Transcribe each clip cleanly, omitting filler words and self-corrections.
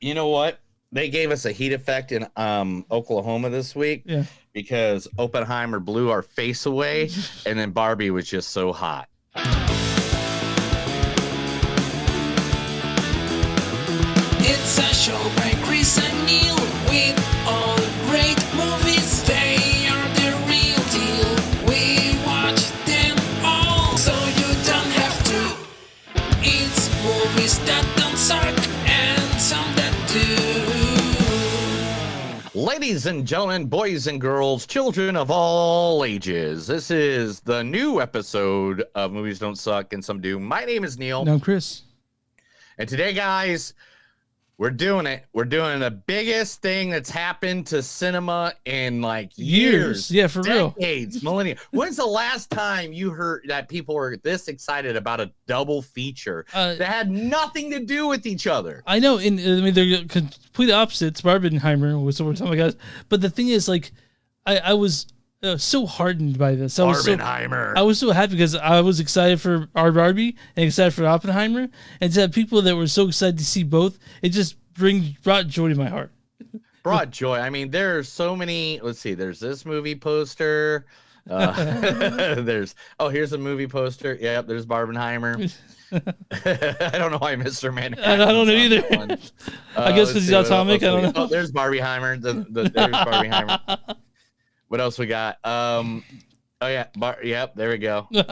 You know what? They gave us a heat effect in Oklahoma this week because Oppeheimer blew our face away, and then Barbie was just so hot. It's a show by Chris and Neil with all great movies. They are the real deal. We watch them all, so you don't have to. It's movies that don't suck and some that do. Ladies and gentlemen, boys and girls, children of all ages, this is the new episode of Movies Don't Suck and Some Do. My name is Neil. And I'm Chris. And today, guys, we're doing it. We're doing the biggest thing that's happened to cinema in like years. Yeah, for real. Decades, millennia. When's the last time you heard that people were this excited about a double feature that had nothing to do with each other? I know. I mean, they're complete opposites. Barbenheimer was what we're talking about, guys. But the thing is, like, I was so hardened by this. Barbenheimer. I was so happy because I was excited for our Barbie and excited for Oppeheimer, and to have people that were so excited to see both, it just brought joy to my heart. Brought joy. I mean, there are so many. Let's see. There's this movie poster. Here's a movie poster. Yep. There's Barbenheimer. I don't know why Mr. Manhattan. I don't know either. I guess because he's atomic. I don't know. Oh, there's Barbieheimer. There's Barbieheimer. What else we got? Oh yeah, yep, there we go. There's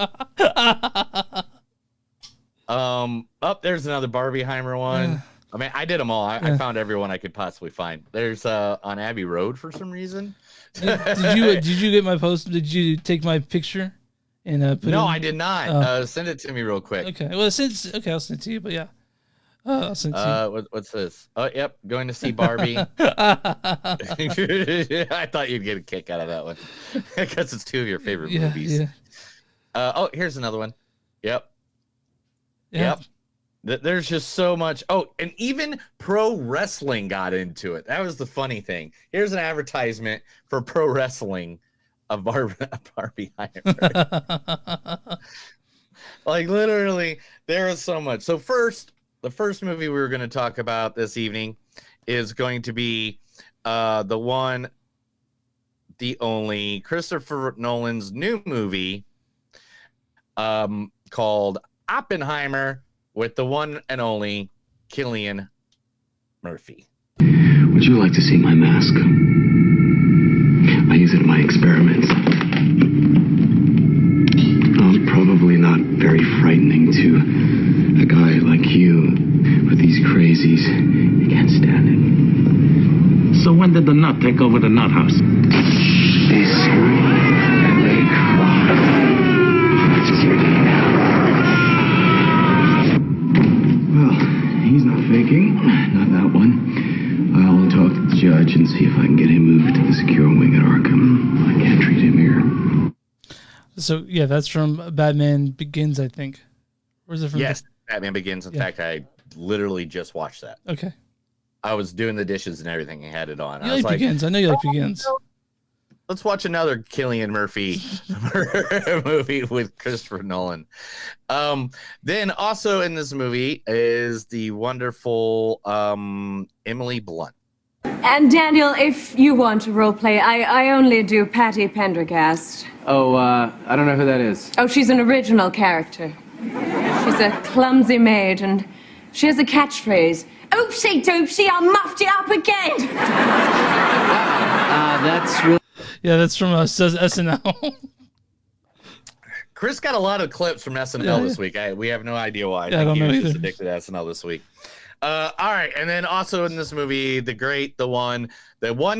another Barbieheimer one. I mean, I did them all. I found everyone I could possibly find. There's on Abbey Road for some reason. Did you get my post? Did you take my picture and put No, I did not. Send it to me real quick. Okay. Well, I'll send it to you. But yeah. I'll send it to you. What's this? Oh, yep, going to see Barbie. I thought you'd get a kick out of that one because it's two of your favorite movies. Yeah. Here's another one. Yep. There's just so much. Oh, and even pro wrestling got into it. That was the funny thing. Here's an advertisement for pro wrestling of Barbieheimer. Like literally, there is so much. So the first movie we were going to talk about this evening is going to be the one, the only Christopher Nolan's new movie called Oppeheimer with the one and only Cillian Murphy. Would you like to see my mask? I use it in my experiments. Probably not very frightening to a guy like you, but these crazies, you can't stand it. So when did the nut take over the nut house? They scream and they cry. Hearts bleeding out. Well, he's not faking. Not that one. I'll talk to the judge and see if I can get him moved to the secure wing at Arkham. I can't treat him here. So, yeah, that's from Batman Begins, I think. Or is it from? Yes, Batman Begins. In fact, I literally just watched that. Okay. I was doing the dishes and everything and had it on. You like Begins. I know you like Begins. Let's watch another Cillian Murphy movie with Christopher Nolan. Then also in this movie is the wonderful Emily Blunt. And Daniel, if you want to role play, I only do Patty Pendergast. Oh, I don't know who that is. Oh, she's an original character. She's a clumsy maid, and she has a catchphrase. Oopsie doopsie, I muffed it up again. That's really... Yeah, that's from SNL. Chris got a lot of clips from SNL this week. We have no idea why. I don't know he was either. just addicted to SNL this week. All right, and then also in this movie, the one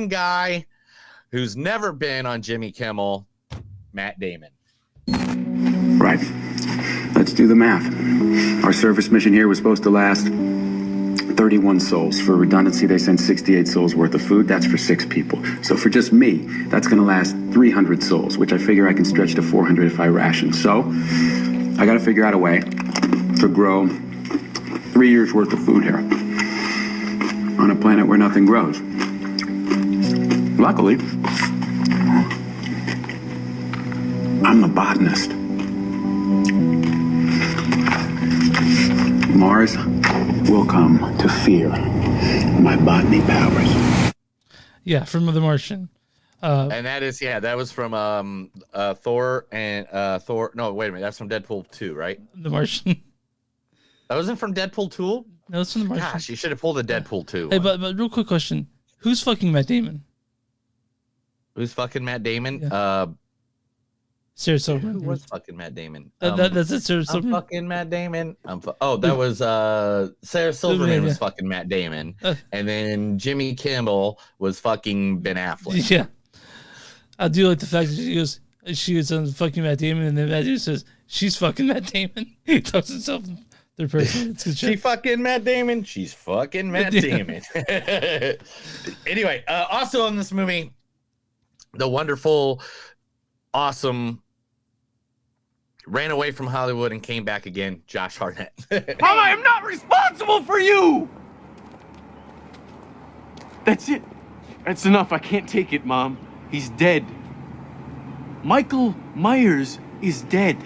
guy who's never been on Jimmy Kimmel, Matt Damon. Right. Let's do the math. Our service mission here was supposed to last 31 souls. For redundancy, they sent 68 souls worth of food. That's for 6 people. So for just me, that's going to last 300 souls, which I figure I can stretch to 400 if I ration. So I got to figure out a way to grow 3 years worth of food here on a planet where nothing grows. Luckily, I'm a botanist. Mars will come to fear my botany powers. Yeah, from The Martian. And that was from Thor and Thor. No, wait a minute. That's from Deadpool 2, right? The Martian. That wasn't from Deadpool 2? No, it's from The Martian. Gosh, you should have pulled a Deadpool 2. Hey, but real quick question. Who's fucking Matt Damon? Who's fucking Matt Damon? Yeah. Sarah Silverman. Who was fucking Matt Damon? That's it, Sarah Silverman. I'm fucking Matt Damon. That was Sarah Silverman was fucking Matt Damon, and then Jimmy Kimmel was fucking Ben Affleck. Yeah, I do like the fact that she was on fucking Matt Damon, and then Matt Damon says she's fucking Matt Damon. He talks himself in third person. It's good she shit. fucking Matt Damon. She's fucking Matt Damon. Anyway, also in this movie, the wonderful, awesome. Ran away from Hollywood and came back again, Josh Hartnett. Mom, I am not responsible for you! That's it. That's enough. I can't take it, Mom. He's dead. Michael Myers is dead.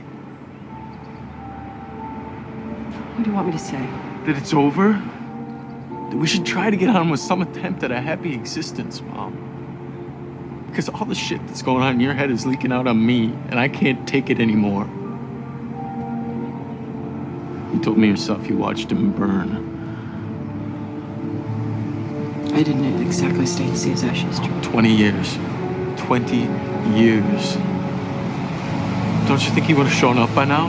What do you want me to say? That it's over? That we should try to get on with some attempt at a happy existence, Mom. Because all the shit that's going on in your head is leaking out on me, and I can't take it anymore. You told me yourself you watched him burn. I didn't exactly stay to see his ashes. 20 years. 20 years. Don't you think he would have shown up by now?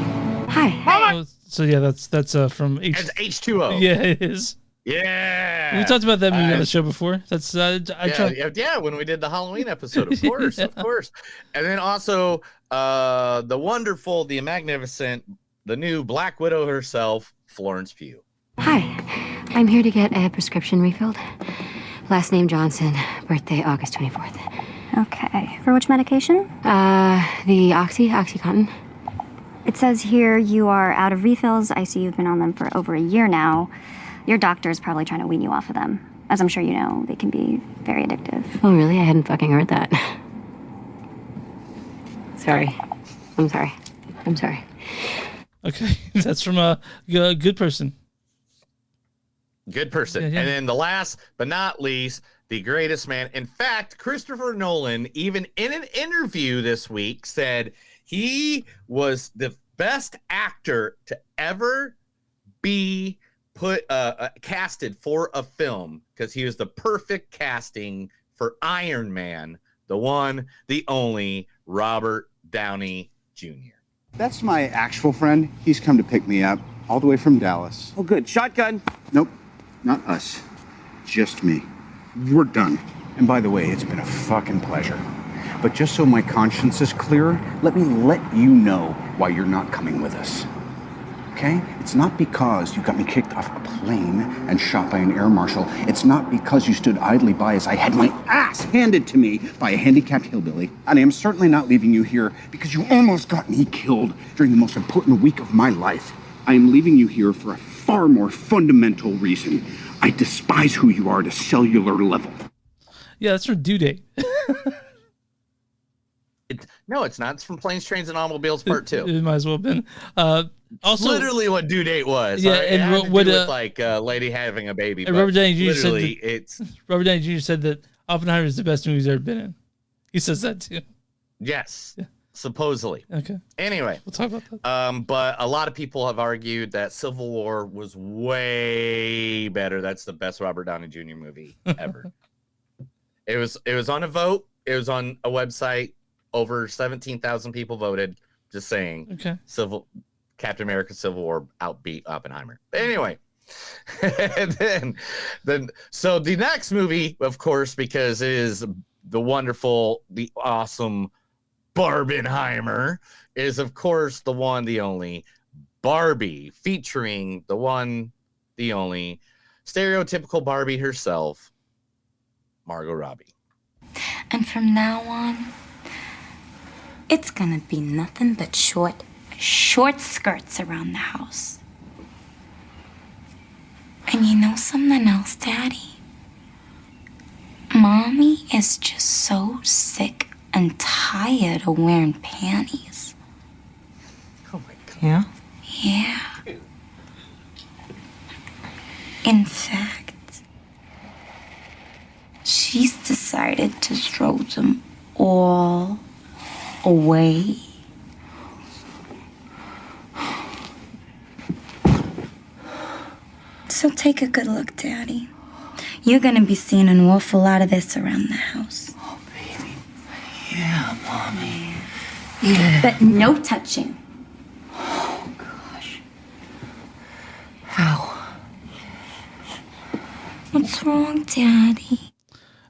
Hi. So yeah, that's from It's H2O. Yeah, it is. Yeah. We talked about that movie on the show before. That's when we did the Halloween episode, of course, of course. And then also the wonderful, the magnificent, the new Black Widow herself, Florence Pugh. Hi, I'm here to get a prescription refilled. Last name Johnson, birthday August 24th. Okay. For which medication? The Oxycontin. It says here you are out of refills. I see you've been on them for over a year now. Your doctor is probably trying to wean you off of them. As I'm sure you know, they can be very addictive. Oh, really? I hadn't fucking heard that. Sorry. I'm sorry. Okay, that's from a Good Person. Good Person. Yeah. And then the last but not least, the greatest man. In fact, Christopher Nolan, even in an interview this week, said he was the best actor to ever be casted for a film because he was the perfect casting for Iron Man, the one, the only Robert Downey Jr. That's my actual friend. He's come to pick me up all the way from Dallas. Oh, good. Shotgun. Nope, not us. Just me. We're done. And by the way, it's been a fucking pleasure. But just so my conscience is clear, let me let you know why you're not coming with us. Okay? It's not because you got me kicked off a plane and shot by an air marshal. It's not because you stood idly by as I had my ass handed to me by a handicapped hillbilly. And I am certainly not leaving you here because you almost got me killed during the most important week of my life. I am leaving you here for a far more fundamental reason. I despise who you are at a cellular level. Yeah, that's from Due Date. No, it's not. It's from Planes, Trains, and Automobiles Part 2. It might as well have been. Also, literally what Due Date was. Yeah, it and had to do what with like a lady having a baby. Robert Downey Jr. said Robert Downey Jr. said that Oppenheimer is the best movie he's ever been in. He says that too. Yes, yeah. Supposedly. Okay. Anyway, we'll talk about that. But a lot of people have argued that Civil War was way better. That's the best Robert Downey Jr. movie ever. It was on a vote. It was on a website. Over 17,000 people voted. Just saying. Okay. Captain America: Civil War outbeat Oppenheimer. But anyway, and then so the next movie, of course, because it is the wonderful, the awesome Barbenheimer, is of course the one, the only Barbie, featuring the one, the only stereotypical Barbie herself, Margot Robbie. And from now on, it's gonna be nothing but short skirts around the house. And you know something else, Daddy? Mommy is just so sick and tired of wearing panties. Oh my God. Yeah? Yeah. In fact, She's decided to throw them all away. So take a good look, Daddy. You're gonna be seeing an awful lot of this around the house. Oh, baby. Yeah, Mommy. Yeah. But no touching. Oh, gosh. How? What's wrong, Daddy?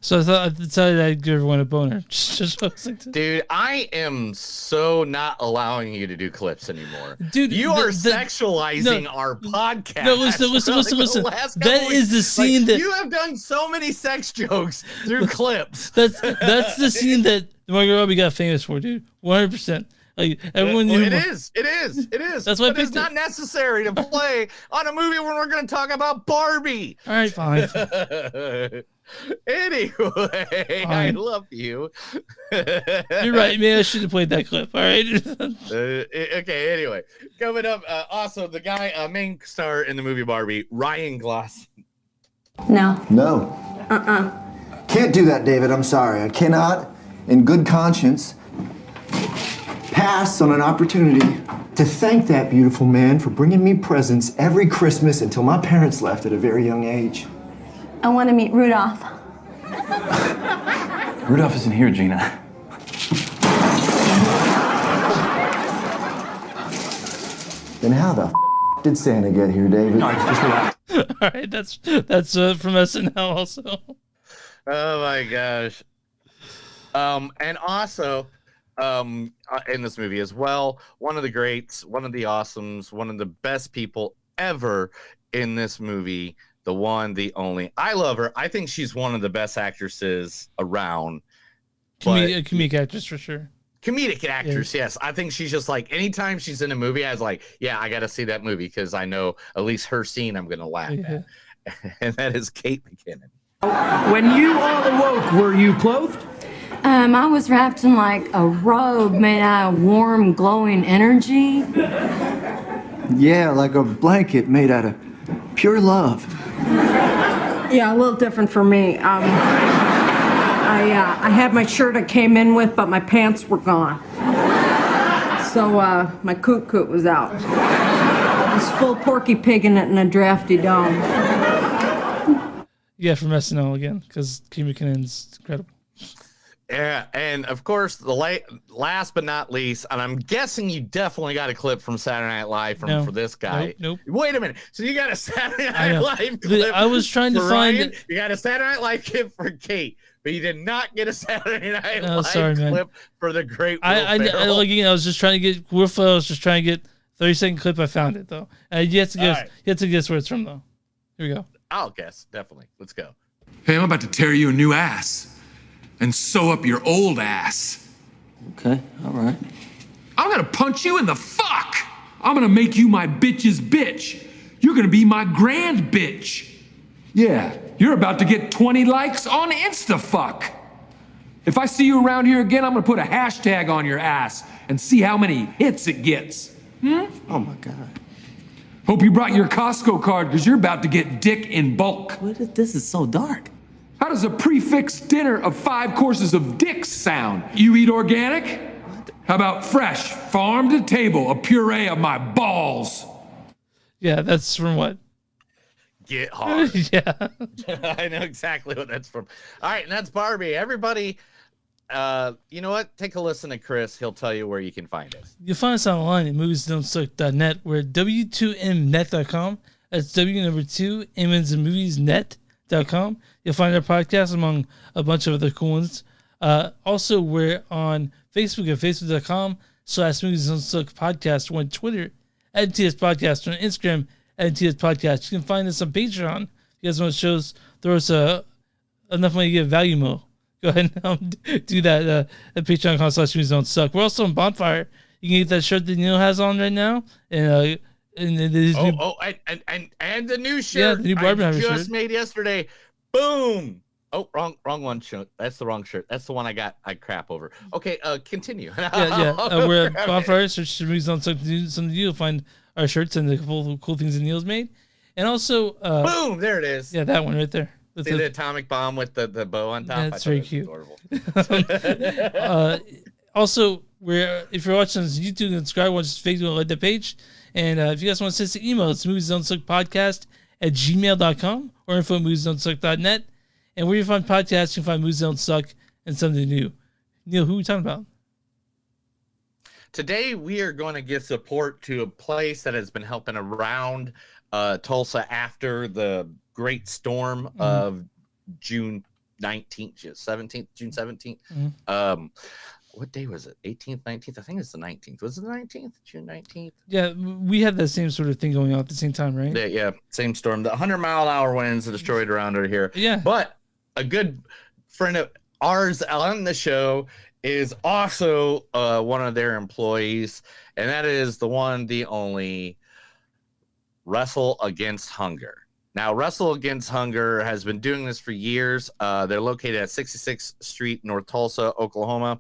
So I decided I'd give everyone a boner. Just Dude, I am so not allowing you to do clips anymore. Dude, you are sexualizing our podcast. No, listen. That is the scene that you have done so many sex jokes through clips. That's the scene that Margot Robbie got famous for, dude. 100%. Like everyone knew. It is. That's why but it's not necessary to play on a movie when we're going to talk about Barbie. All right, fine. Anyway, I love you. You're right, man. I should have played that clip. All right. Okay. Anyway, coming up, also the guy, main star in the movie Barbie, Ryan Gosling. No. Can't do that, David. I'm sorry. I cannot, in good conscience, pass on an opportunity to thank that beautiful man for bringing me presents every Christmas until my parents left at a very young age. I want to meet Rudolph. Rudolph isn't here, Gina. Then how the did Santa get here, David? No, just relax. All right, that's from SNL also. Oh my gosh. And also, in this movie as well, one of the greats, one of the awesomes, one of the best people ever in this movie. The one, the only. I love her. I think she's one of the best actresses around. Comedic actress for sure. Comedic actress, yes. I think she's just like, anytime she's in a movie, I was like, yeah, I got to see that movie because I know at least her scene I'm going to laugh at. And that is Kate McKinnon. When you all awoke, were you clothed? I was wrapped in like a robe made out of warm, glowing energy. Yeah, like a blanket made out of pure love. Yeah, a little different for me. I had my shirt I came in with, but my pants were gone. So my coot was out. It was full Porky Pig in it in a drafty dome. Yeah, from SNL again, because Kate McKinnon's incredible. Yeah, and of course, the last but not least, and I'm guessing you definitely got a clip from Saturday Night Live for this guy. Nope. Wait a minute. So you got a Saturday Night Live clip? I was trying to find Ryan, you got a Saturday Night Live clip for Kate, but you did not get a Saturday Night Live clip for the great Will I was just trying to get Will Ferrell. I was just trying to get 30-second clip. I found it though. You have to guess. Right. You have to guess where it's from though. Here we go. I'll guess definitely. Let's go. Hey, I'm about to tear you a new ass and sew up your old ass. Okay, all right. I'm gonna punch you in the fuck. I'm gonna make you my bitch's bitch. You're gonna be my grand bitch. Yeah, you're about to get 20 likes on InstaFuck. If I see you around here again, I'm gonna put a hashtag on your ass and see how many hits it gets. Oh my God. Hope you brought your Costco card because you're about to get dick in bulk. This is so dark. How does a prefix dinner of 5 courses of dicks sound? You eat organic? How about fresh, farm to table, a puree of my balls? Yeah, that's from what? Get Hard. Yeah. I know exactly what that's from. All right, and that's Barbie. Everybody, you know what? Take a listen to Chris. He'll tell you where you can find us. You'll find us online at moviesdon'tsuck.net. We're at w2mnet.com. That's W2 M's and Movies net.com. You'll find our podcast among a bunch of other cool ones. Also, we're on Facebook at facebook.com/moviesdon'tsuck podcast. We're on Twitter at MTS Podcast. We're on Instagram at MTS Podcast. You can find us on Patreon. If you guys want to show us, throw us enough money to get value mo. Go ahead and do that at patreon.com/moviesdon'tsuck. We're also on Bonfire. You can get that shirt that Neil has on right now. And and the new shirt. Yeah, the new Barbenheimer shirt. Just made yesterday. Boom. Oh, wrong one shirt. That's the wrong shirt. That's the one I crap over. Okay, continue. We're at Bonfire. Search Movies Don't Suck. Something you'll find our shirts and the cool things that Neil's made. And also, boom, there it is. Yeah, that one right there. With See the atomic bomb with the bow on top? That's very cute. Adorable. Also, if you're watching this YouTube, subscribe, watch this Facebook, like the page. And if you guys want to send us an email, it's moviesdon'tsuck@gmail.com or info@moviesdon'tsuck.net. And where you find podcasts, you can find Movies Don't Suck and something new. Neil, who are we talking about? Today, we are going to give support to a place that has been helping around Tulsa after the great storm of June 19th, 17th, June 17th. What day was it? 18th, 19th? I think it's the 19th. Was it the 19th? June 19th? Yeah, we had that same sort of thing going on at the same time, right? Yeah, same storm. The 100-mile-an-hour winds destroyed around her here. Yeah. But a good friend of ours on the show is also one of their employees, and that is the one, the only Wrestle Against Hunger. Now, Wrestle Against Hunger has been doing this for years. They're located at 66th Street, North Tulsa, Oklahoma.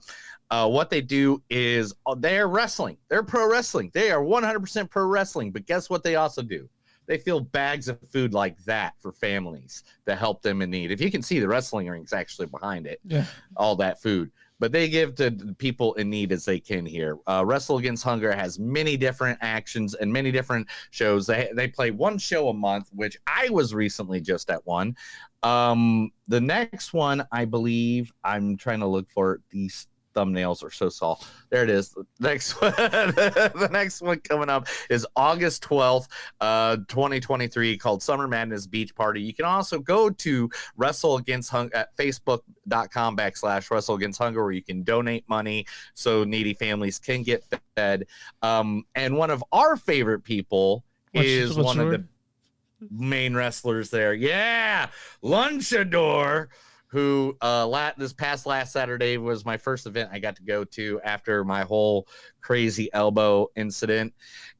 What they do is they're wrestling. They're pro wrestling. They are 100% pro wrestling. But guess what they also do? They fill bags of food like that for families to help them in need. If you can see, the wrestling ring's actually behind it. Yeah. All that food. But they give to the people in need as they can here. Wrestle Against Hunger has many different actions and many different shows. They play one show a month, which I was recently just at one. The next one, I believe, I'm trying to look for these thumbnails are so soft. There it is. The next one, the next one coming up is August 12th, 2023, called Summer Madness Beach Party. You can also go to Wrestle Against Hunger at facebook.com/Wrestle Against Hunger, where you can donate money so needy families can get fed. And one of our favorite people is one of the main wrestlers there. Yeah, Lunchador, who this past last Saturday was my first event I got to go to after my whole crazy elbow incident.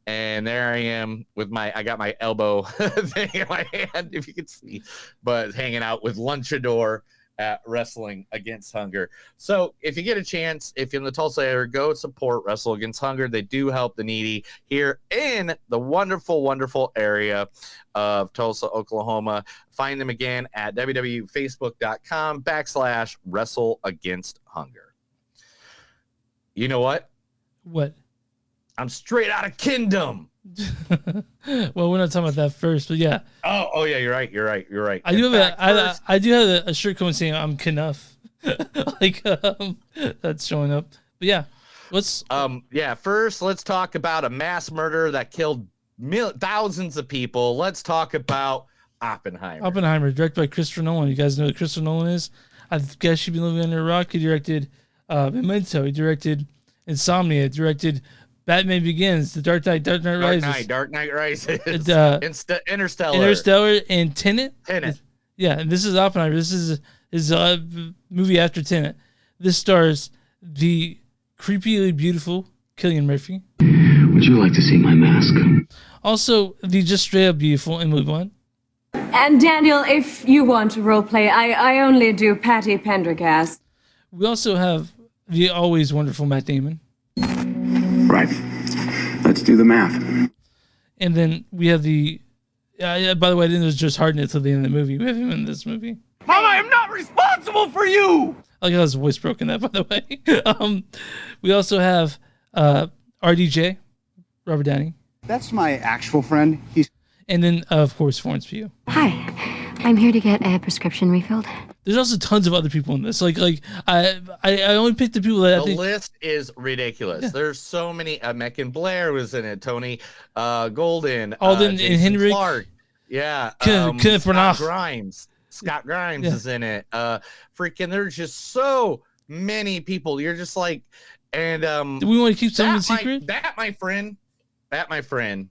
And there I am with I got my elbow thing in my hand, if you can see, but hanging out with Lunchador at Wrestling Against Hunger. So if you get a chance, if you're in the Tulsa area, go support Wrestle Against Hunger. They do help the needy here in the wonderful, wonderful area of Tulsa, Oklahoma. Find them again at www.facebook.com/Wrestle Against Hunger. You know what? What? I'm straight out of Kingdom. Well, we're not talking about that first, but yeah. Oh yeah, you're right. I do have a shirt coming saying I'm Knuff. Like that's showing up. But yeah, first let's talk about a mass murder that killed thousands of people. Let's talk about Oppeheimer. Oppeheimer, directed by Christopher Nolan. You guys know who Christopher Nolan is? I guess you've been living under a rock. He directed Memento. He directed Insomnia. He directed Batman Begins, The Dark Knight Rises. Dark Knight Rises. Interstellar, and Tenet. Yeah, and this is Oppeheimer. This is his movie after Tenet. This stars the creepily beautiful Cillian Murphy. Would you like to see my mask? Also, the just straight up beautiful Emily Blunt. And Daniel, if you want to roleplay, I only do Patty Pendergast. We also have the always wonderful Matt Damon. Right. Let's do the math. And then we have the... by the way, I didn't know it was just Hartnett till the end of the movie. We have him in this movie. Mom, I am not responsible for you! I got his voice broken that, by the way. We also have RDJ, Robert Downey. That's my actual friend. And then, of course, Florence Pugh. Hi, I'm here to get a prescription refilled. There's also tons of other people in this. Like I only picked the people that I think... list is ridiculous. Yeah. There's so many. Mackin Blair was in it. Tony Golden, Alden and Henry Clark. Yeah, Scott Grimes is in it. Freaking, there's just so many people. You're just like, and do we want to keep something secret? That my friend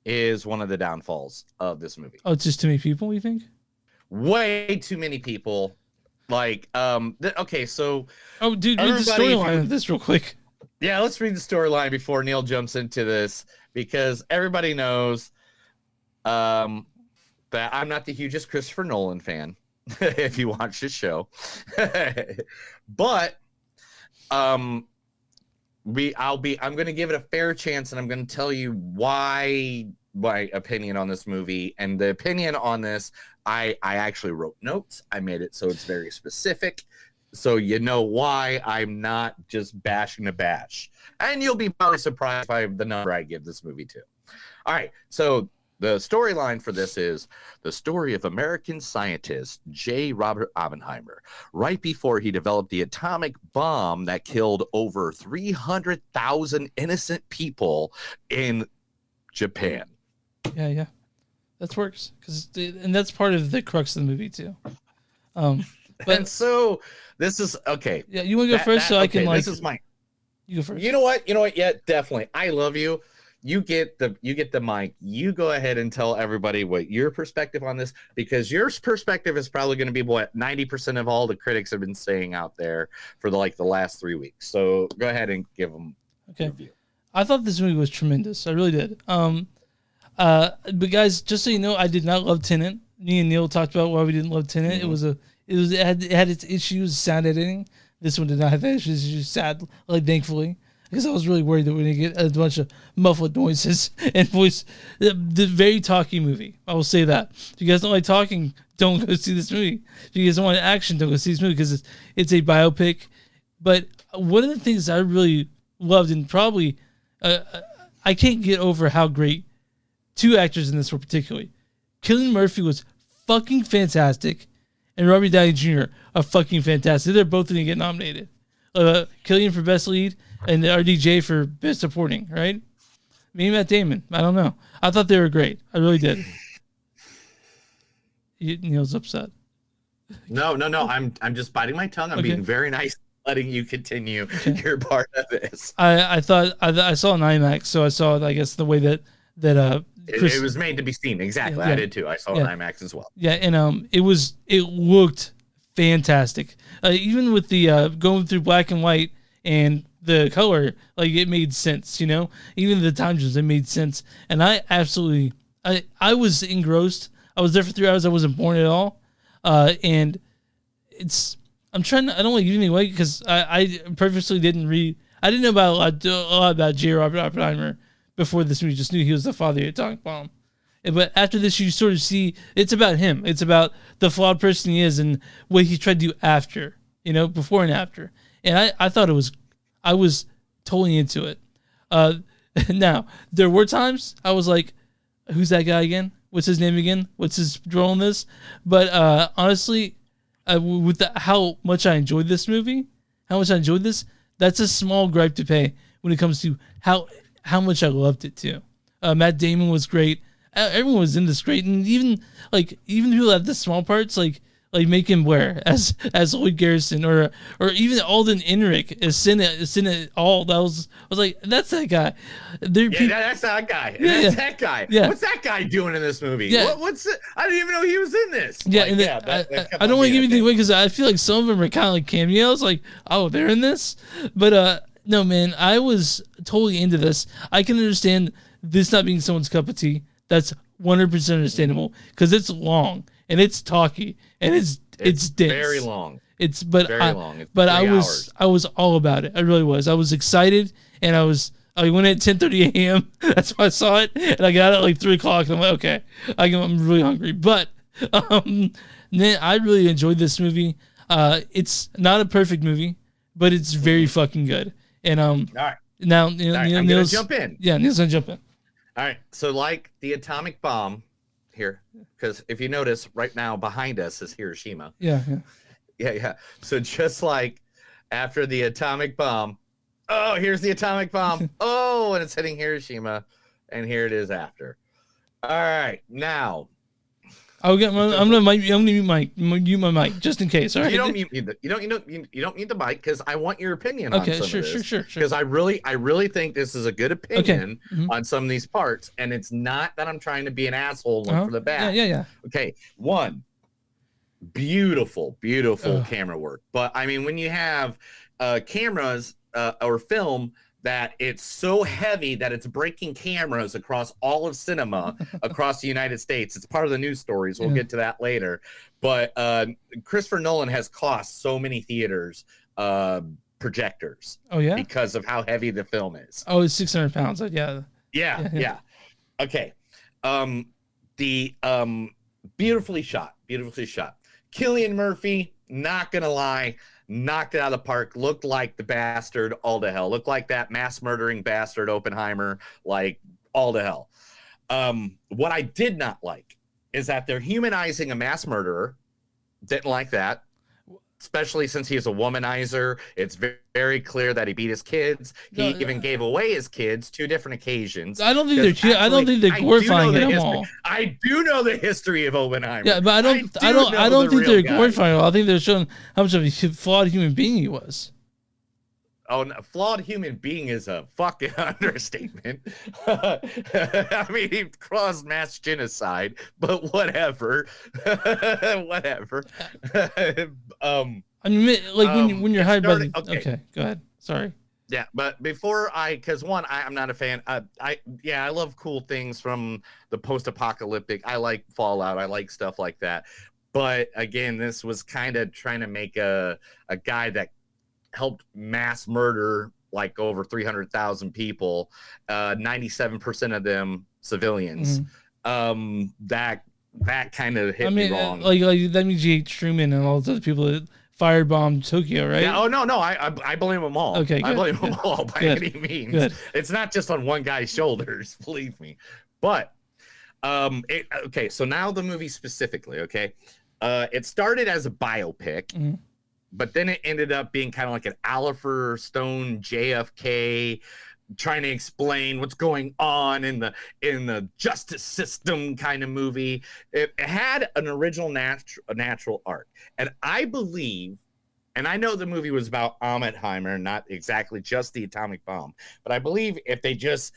is one of the downfalls of this movie. Oh, it's just too many people, you think? Way too many people. Like, okay, so... Oh, dude, read the storyline of this real quick. Yeah, let's read the storyline before Neil jumps into this, because everybody knows that I'm not the hugest Christopher Nolan fan, if you watch this show. But, I'm going to give it a fair chance, and I'm going to tell you why my opinion on this movie, and the opinion on this I actually wrote notes. I made it so it's very specific, so you know why I'm not just bashing to bash. And you'll be probably surprised by the number I give this movie to. All right, so the storyline for this is the story of American scientist J. Robert Oppenheimer, right before he developed the atomic bomb that killed over 300,000 innocent people in Japan. Yeah. That works, and that's part of the crux of the movie too. But and so this is okay. Yeah, you want to go first, so I can like. This is my. You go first. You know what? Yeah, definitely. I love you. You get the mic. You go ahead and tell everybody what your perspective on this, because your perspective is probably going to be what 90% of all the critics have been saying out there for the last 3 weeks. So go ahead and give them. Okay. I thought this movie was tremendous. I really did. But guys, just so you know, I did not love Tenet. Me and Neil talked about why we didn't love Tenet. Mm-hmm. It had its issues, sound editing. This one did not have that issues, thankfully, because I was really worried that we're gonna get a bunch of muffled noises and voice. The very talky movie. I will say that. If you guys don't like talking, don't go see this movie. If you guys don't want action, don't go see this movie, because it's a biopic. But one of the things I really loved, and probably I can't get over how great two actors in this were particularly. Cillian Murphy was fucking fantastic, and Robert Downey Jr. are fucking fantastic. They're both going to get nominated. Cillian for Best Lead, and the RDJ for Best Supporting, right? Me and Matt Damon. I don't know. I thought they were great. I really did. Neil's upset. No. I'm just biting my tongue. I'm being very nice, letting you continue your part of this. I thought I saw an IMAX, so I saw, I guess, the way that it was made to be seen. Exactly. Yeah. I did too. I saw an IMAX as well. Yeah, and it looked fantastic. Even with the going through black and white and the color, it made sense, Even the time zones, it made sense. And I absolutely I was engrossed. I was there for 3 hours. I wasn't bored at all. And I don't want to give any away, because I purposely didn't read. I didn't know about a lot about J. Robert Oppenheimer before this movie. Just knew he was the father of the atomic bomb. But after this, you sort of see it's about him. It's about the flawed person he is and what he tried to do after, before and after. And I thought I was totally into it. Now, there were times I was like, who's that guy again? What's his name again? What's his role in this? But honestly, with how much I enjoyed this movie, that's a small gripe to pay when it comes to how much I loved it too. Matt Damon was great. Everyone was in this great, and even people have the small parts, like Macon Blair as Lloyd Garrison, or even Alden Ehrenreich as Senate All. I was like, that's that guy. That's that guy. Yeah, that's that guy. Yeah. What's that guy doing in this movie? Yeah. What's it? I didn't even know he was in this. Yeah, I don't want to give anything away, because I feel like some of them are kind of like cameos, like, oh, they're in this. But no, man, I was totally into this. I can understand this not being someone's cup of tea. That's 100% understandable, because it's long and it's talky and it's dense. Very long. Very long. I was all about it. I really was. I was excited, and I went at 10:30 a.m. That's why I saw it, and I got it at 3 o'clock. And I'm like, okay, I'm really hungry. But man, I really enjoyed this movie. It's not a perfect movie, but it's very fucking good. And all right. Now, I'm gonna jump in. Yeah, Neil's gonna jump in. All right. So, like the atomic bomb here, because if you notice, right now behind us is Hiroshima. Yeah. So just like after the atomic bomb, oh, here's the atomic bomb. Oh, and it's hitting Hiroshima, and here it is after. All right, now. I'm gonna mute my mic just in case. All right. You don't mute the mic, because I want your opinion on some of this. Sure. Because I really think this is a good opinion on some of these parts, and it's not that I'm trying to be an asshole for the back. Yeah. Okay, one, beautiful camera work. But I mean, when you have cameras or film that it's so heavy that it's breaking cameras across all of cinema across the United States. It's part of the news stories. We'll get to that later. But Christopher Nolan has cost so many theaters projectors. Oh, yeah? Because of how heavy the film is. Oh, it's 600 pounds. Yeah. Yeah. Okay. beautifully shot. Cillian Murphy, not gonna lie, knocked it out of the park. Looked like the bastard, all to hell. Looked like that mass murdering bastard Oppeheimer, like all to hell. What I did not like is that they're humanizing a mass murderer. Didn't like that, especially since he's a womanizer. It's very clear that he beat his kids. He even gave away his kids 2 different occasions. I don't think they're glorifying it at all. I do know the history of Oppeheimer. Yeah, but I don't think they're glorifying it. I think they're showing how much of a flawed human being he was. Oh, no, flawed human being is a fucking understatement. I mean, he caused mass genocide, but whatever. Whatever. I mean, like when you're hired by the... Okay, go ahead. Sorry. Yeah, but before because I'm not a fan. I love cool things from the post-apocalyptic. I like Fallout. I like stuff like that. But again, this was kind of trying to make a guy that helped mass murder like over 300,000 people, 97% of them civilians. That kind of hit me wrong. Like that means you hate Truman and all those other people that firebombed Tokyo, right? Yeah, no, I blame them all. Okay, I blame them all by any means. Good. It's not just on one guy's shoulders, believe me. But okay, so now the movie specifically, okay, it started as a biopic. But then it ended up being kind of like an Oliver Stone JFK trying to explain what's going on in the justice system kind of movie. It had an original natural arc. And I believe, and I know the movie was about Oppeheimer, not exactly just the atomic bomb, but I believe if they just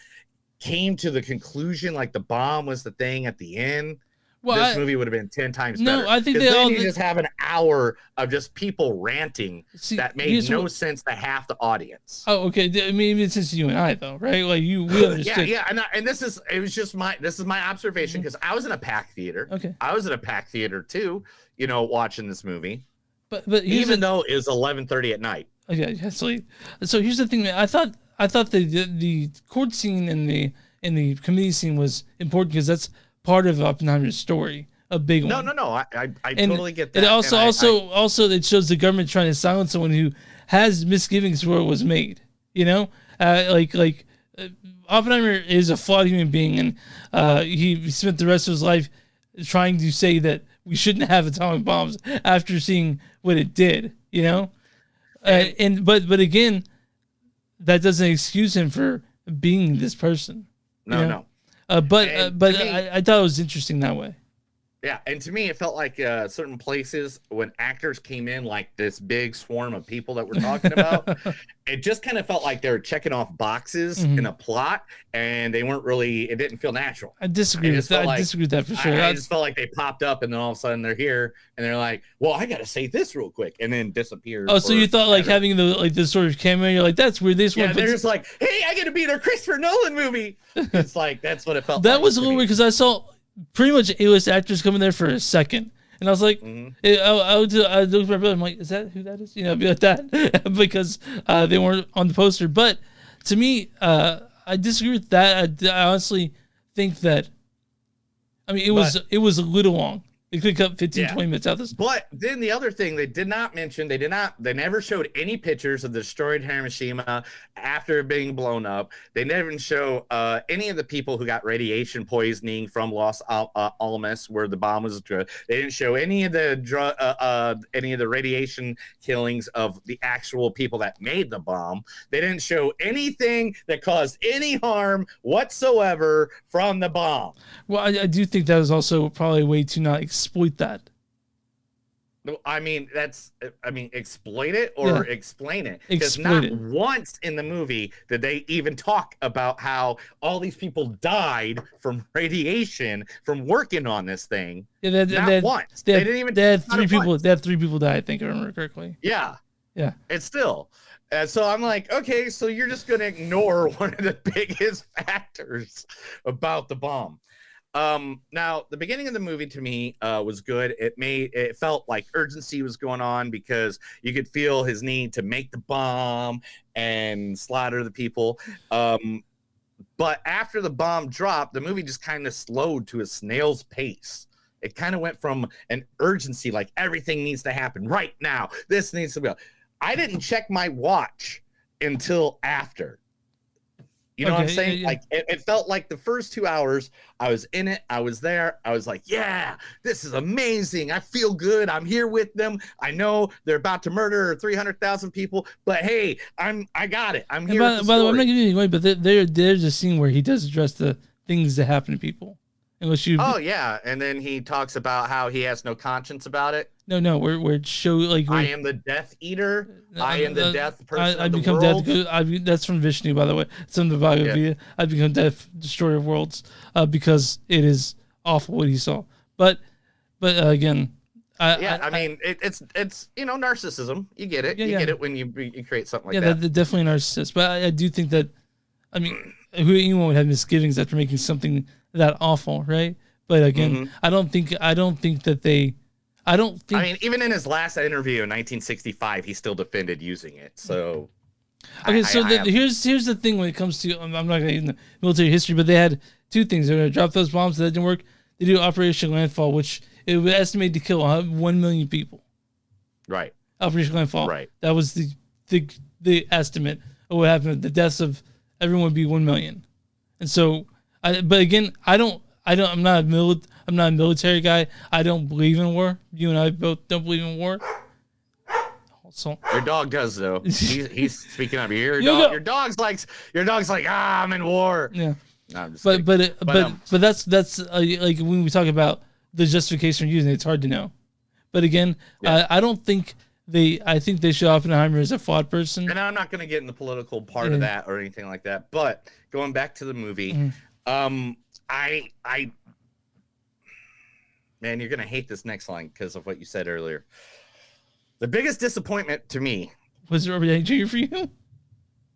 came to the conclusion like the bomb was the thing at the end, this movie would have been 10 times better. No, I think you just have an hour of just people ranting that made no sense to half the audience. Oh, okay. I mean, it's just you and I, though, right? Like we understood. Yeah. And this is my observation because I was in a packed theater. Okay. I was in a packed theater too, watching this movie. But even though it was 11:30 at night. Okay, yeah. So here's the thing, man. I thought the court scene and the committee scene was important because that's part of Oppenheimer's story, a big one. No. I totally get that. It also it shows the government trying to silence someone who has misgivings where it was made. Oppenheimer is a flawed human being, and he spent the rest of his life trying to say that we shouldn't have atomic bombs after seeing what it did. But again, that doesn't excuse him for being this person. No. But I thought it was interesting that way. Yeah, and to me, it felt like certain places when actors came in, like this big swarm of people that we're talking about, it just kind of felt like they were checking off boxes in a plot, and they weren't really. It didn't feel natural. I disagree with that. I disagree with that for sure. I just felt like they popped up, and then all of a sudden they're here, and they're like, "Well, I got to say this real quick," and then disappeared. Oh, so you thought like having this sort of cameo? You're like, "That's weird." This one, they're just like, "Hey, I got to be in a Christopher Nolan movie." It's like that's what it felt. That was a little weird because I saw pretty much A-list actors coming there for a second, and I was like, I looked at my brother. I'm like, is that who that is? Be like that because they weren't on the poster. But to me, I disagree with that. I honestly think that. I mean, it was a little long. It could cut 15, 20 minutes out of this. But then the other thing they did not mention, they never showed any pictures of the destroyed Hiroshima after being blown up. They never show any of the people who got radiation poisoning from Los Alamos where the bomb was destroyed. They didn't show any of the radiation killings of the actual people that made the bomb. They didn't show anything that caused any harm whatsoever from the bomb. Well, I do think that was also probably a way to not exploit that. I mean, exploit it or explain it. Because not once in the movie did they even talk about how all these people died from radiation from working on this thing. Yeah, not once. They didn't even. They had 3 people. They had 3 people die. I think I remember correctly. Yeah. Yeah. It's still. So I'm like, okay, so you're just gonna ignore one of the biggest factors about the bomb. Now the beginning of the movie to me was good. It felt like urgency was going on because you could feel his need to make the bomb and slaughter the people. But after the bomb dropped, the movie just kind of slowed to a snail's pace. It kind of went from an urgency, like everything needs to happen right now. This needs to be. I didn't check my watch until after. You know what I'm saying? Like it felt like the first 2 hours I was in it. I was there. I was like, yeah, this is amazing. I feel good. I'm here with them. I know they're about to murder 300,000 people, but hey, I got it. I'm here. By the way, I'm not giving you any away, but there's a scene where he does address the things that happen to people. Unless you. Oh yeah, and then he talks about how he has no conscience about it. No, where it show like I am the Death Eater. I am the death person I of the become world. death. That's from Vishnu, by the way. It's from the Bhagavad Gita. I become death, destroyer of worlds, because it is awful what he saw. But again, I mean, it's narcissism. You get it. You get it when you create something like that. That's definitely a narcissist. But I do think that, I mean, anyone would have misgivings after making something that awful, right? But again, I don't think that they. I mean, even in his last interview in 1965, he still defended using it. So, okay. Here's the thing when it comes to I'm not going to get into military history, but they had two things. They're going to drop those bombs. That didn't work. They do Operation Landfall, which it was estimated to kill 1 million people. Right. Operation Landfall. Right. That was the estimate of what happened. The deaths of everyone would be 1 million. And so, but again, I'm not a military guy. I don't believe in war. You and I both don't believe in war. So, your dog does though. He's speaking up here. Your dog's like I'm in war. Yeah. No, I'm just but that's like when we talk about the justification for using it, it's hard to know. But again, I don't think I think they show Oppeheimer as a flawed person. And I'm not going to get in the political part of that or anything like that. But going back to the movie, man, you're gonna hate this next line because of what you said earlier. The biggest disappointment to me was Robert Downey Jr. for you.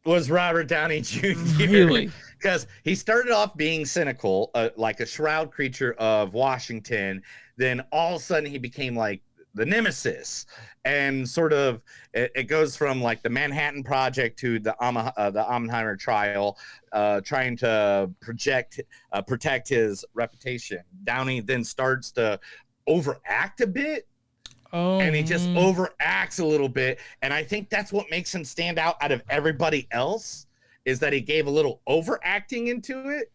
Was Robert Downey Jr. Really? Because he started off being cynical, like a shroud creature of Washington. Then all of a sudden he became like the nemesis, and sort of it goes from like the Manhattan Project to the Oppeheimer trial, trying to protect his reputation. Downey then starts to overact a bit. And he just overacts a little bit. And I think that's what makes him stand out of everybody else, is that he gave a little overacting into it.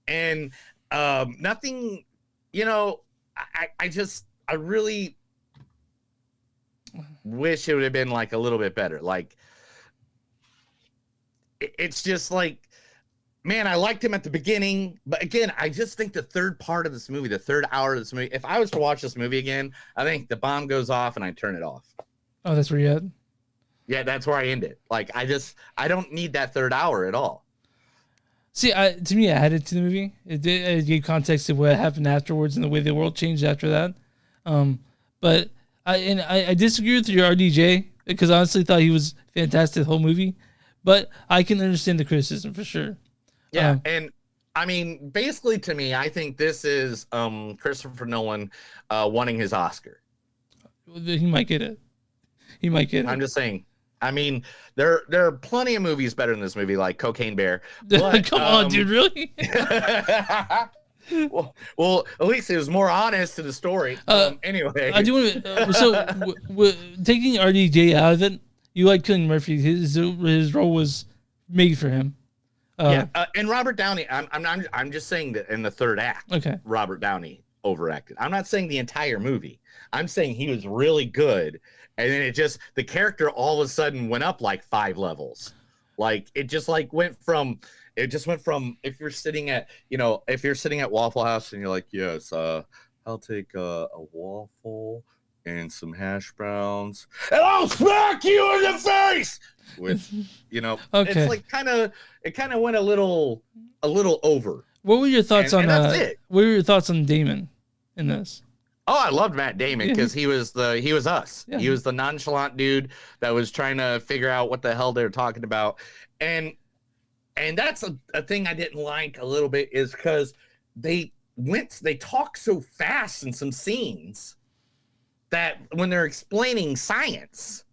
And nothing, I really wish it would have been like a little bit better. Like, it's just like, man, I liked him at the beginning, but again, I just think the third part of this movie, the third hour of this movie, if I was to watch this movie again, I think the bomb goes off and I turn it off. Oh, that's where you at? Yeah, that's where I end it. Like, I don't need that third hour at all. See, to me, I added to the movie. It gave context to what happened afterwards and the way the world changed after that. But I disagree with your RDJ, because I honestly thought he was fantastic the whole movie. But I can understand the criticism for sure. Yeah, and I mean, basically, to me, I think this is Christopher Nolan wanting his Oscar. He might get it. He might get it. I'm just saying. I mean, there are plenty of movies better than this movie, like Cocaine Bear. But, come on, dude, really? well, at least it was more honest to the story. Anyway, I do want to. Taking RDJ out of it, you like Cillian Murphy. His role was made for him. And Robert Downey. I'm just saying that in the third act, Robert Downey overacted. I'm not saying the entire movie. I'm saying he was really good, and then the character all of a sudden went up like 5 levels. Like it just went from if you're sitting at Waffle House and you're like, yes, I'll take a waffle and some hash browns, and I'll smack you in the face with, it's like it kind of went a little over. What were your thoughts on that's it. What were your thoughts on Damon in this? Oh, I loved Matt Damon because he was us. Yeah. He was the nonchalant dude that was trying to figure out what the hell they were talking about. And that's a thing I didn't like a little bit, is because they talk so fast in some scenes that when they're explaining science,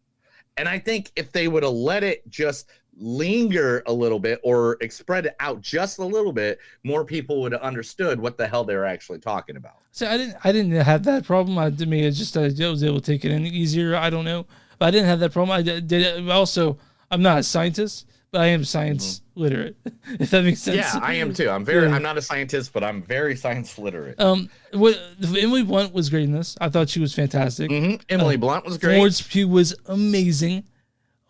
and I think if they would have let it just linger a little bit or spread it out just a little bit, more people would have understood what the hell they were actually talking about. So I didn't have that problem. To me, it's just I was able to take it in easier. I don't know, but I didn't have that problem. I did also. I'm not a scientist, but I am science literate. If that makes sense. Yeah, I am too. I'm not a scientist, but I'm very science literate. What Emily Blunt was great in this. I thought she was fantastic. Emily Blunt was great. Florence Pugh was amazing.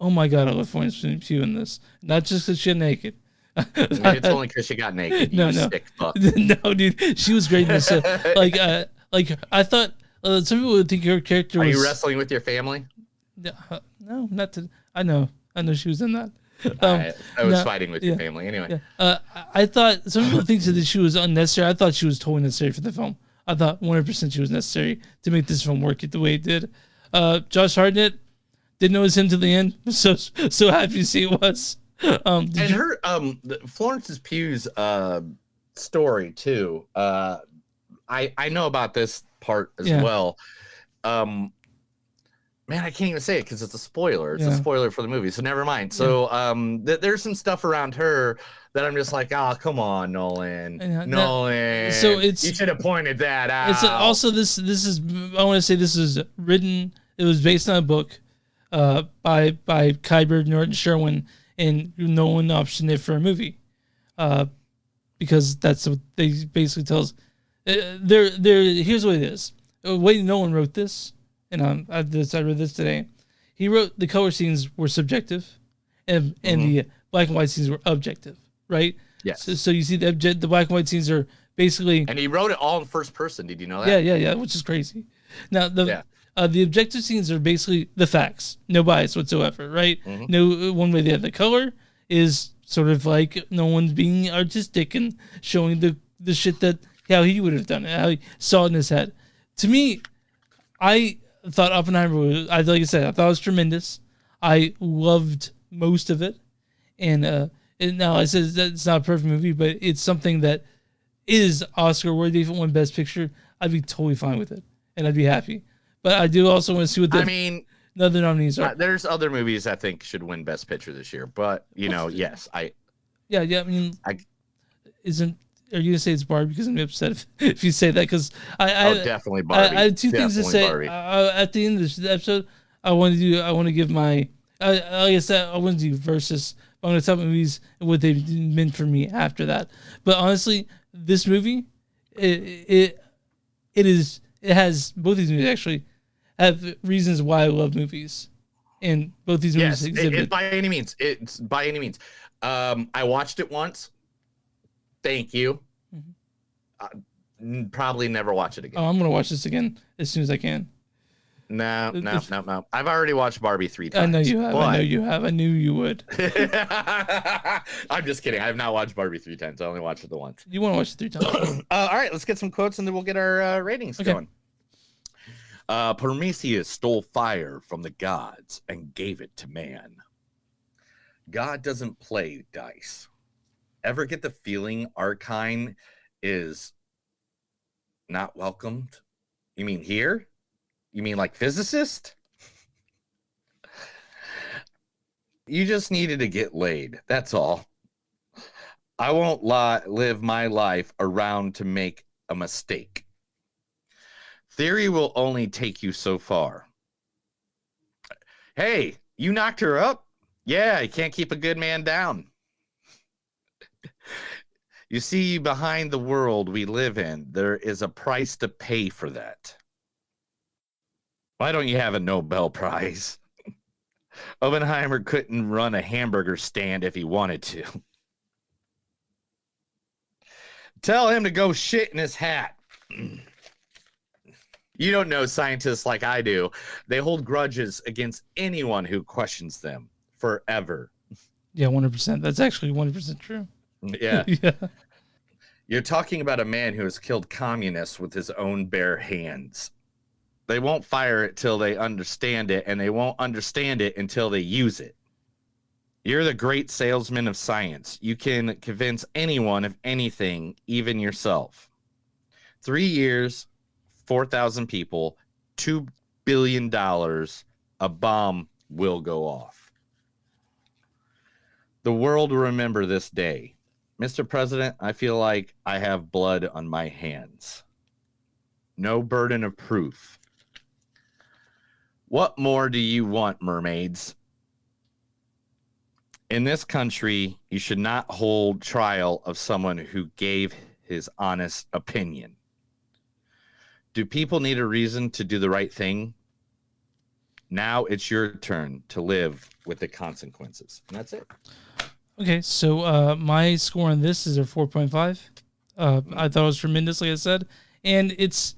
Oh my god, I love Florence Pugh in this. Not just because she's naked. It's only because she got naked. You sick fuck. No, dude, she was great in this. Like I thought some people would think her character was. Are you wrestling with your family? No, not to. I know she was in that. I was fighting with your family anyway. Yeah. I thought some people think that she was unnecessary. I thought she was totally necessary for the film. I thought 100% she was necessary to make this film work the way it did. Josh Hartnett, didn't notice him to the end. So happy to see it was. Her Florence Pugh's story too. I know about this part as well. Man, I can't even say it because it's a spoiler. It's a spoiler for the movie, so never mind. So there's some stuff around her that I'm just like, oh, come on, Nolan. Nolan. So you should have pointed that out. It's also this is I want to say this is written. It was based on a book by Kyber Norton Sherwin, and Nolan optioned it for a movie because that's what they basically tell us. Here's what it is. The way Nolan wrote this. And I read this today. He wrote the color scenes were subjective, and the black and white scenes were objective, right? Yes. So you see the black and white scenes are basically. And he wrote it all in first person. Did you know that? Yeah, which is crazy. Now the objective scenes are basically the facts, no bias whatsoever, right? No one way or the other. The color is sort of like no one's being artistic and showing the shit that how he would have done it, how he saw it in his head. To me, I thought Oppeheimer was, like I said, I thought it was tremendous. I loved most of it. And now I said it's not a perfect movie, but it's something that is Oscar worthy. If it won Best Picture, I'd be totally fine with it. And I'd be happy. But I do also want to see what the other nominees are. There's other movies I think should win Best Picture this year. But, yes, I mean, are you gonna say it's Barbie? Because I'm upset if you say that. Because I definitely Barbie. I have two things to say. At the end of this episode, I want to give my. Like I said, I want to do versus. I'm going to talk about movies and what they've meant for me after that. But honestly, this movie, it has both these movies actually have reasons why I love movies, and both these movies exhibit. By any means. It's by any means. I watched it once. Thank you. Probably never watch it again. Oh, I'm gonna watch this again as soon as I can. No. I've already watched Barbie 3 times. I know you have. I knew you would. I'm just kidding. I have not watched Barbie 3 times. I only watched it the once. You want to watch it 3 times? All right, let's get some quotes and then we'll get our ratings going. Prometheus stole fire from the gods and gave it to man. God doesn't play dice. Ever get the feeling our kind is not welcomed? You mean here? You mean like physicist? You just needed to get laid. That's all. I won't live my life around to make a mistake. Theory will only take you so far. Hey, you knocked her up? Yeah, you can't keep a good man down. You see, behind the world we live in, there is a price to pay for that. Why don't you have a Nobel Prize? Oppeheimer couldn't run a hamburger stand if he wanted to. Tell him to go shit in his hat. You don't know scientists like I do. They hold grudges against anyone who questions them forever. Yeah, 100%. That's actually 100% true. Yeah. You're talking about a man who has killed communists with his own bare hands. They won't fire it till they understand it, and they won't understand it until they use it. You're the great salesman of science. You can convince anyone of anything, even yourself. 3 years, 4,000 people, $2 billion, a bomb will go off. The world will remember this day. Mr. President, I feel like I have blood on my hands. No burden of proof. What more do you want, mermaids? In this country, you should not hold trial of someone who gave his honest opinion. Do people need a reason to do the right thing? Now it's your turn to live with the consequences. And that's it. Okay, so my score on this is a 4.5. I thought it was tremendous, like I said. And it's...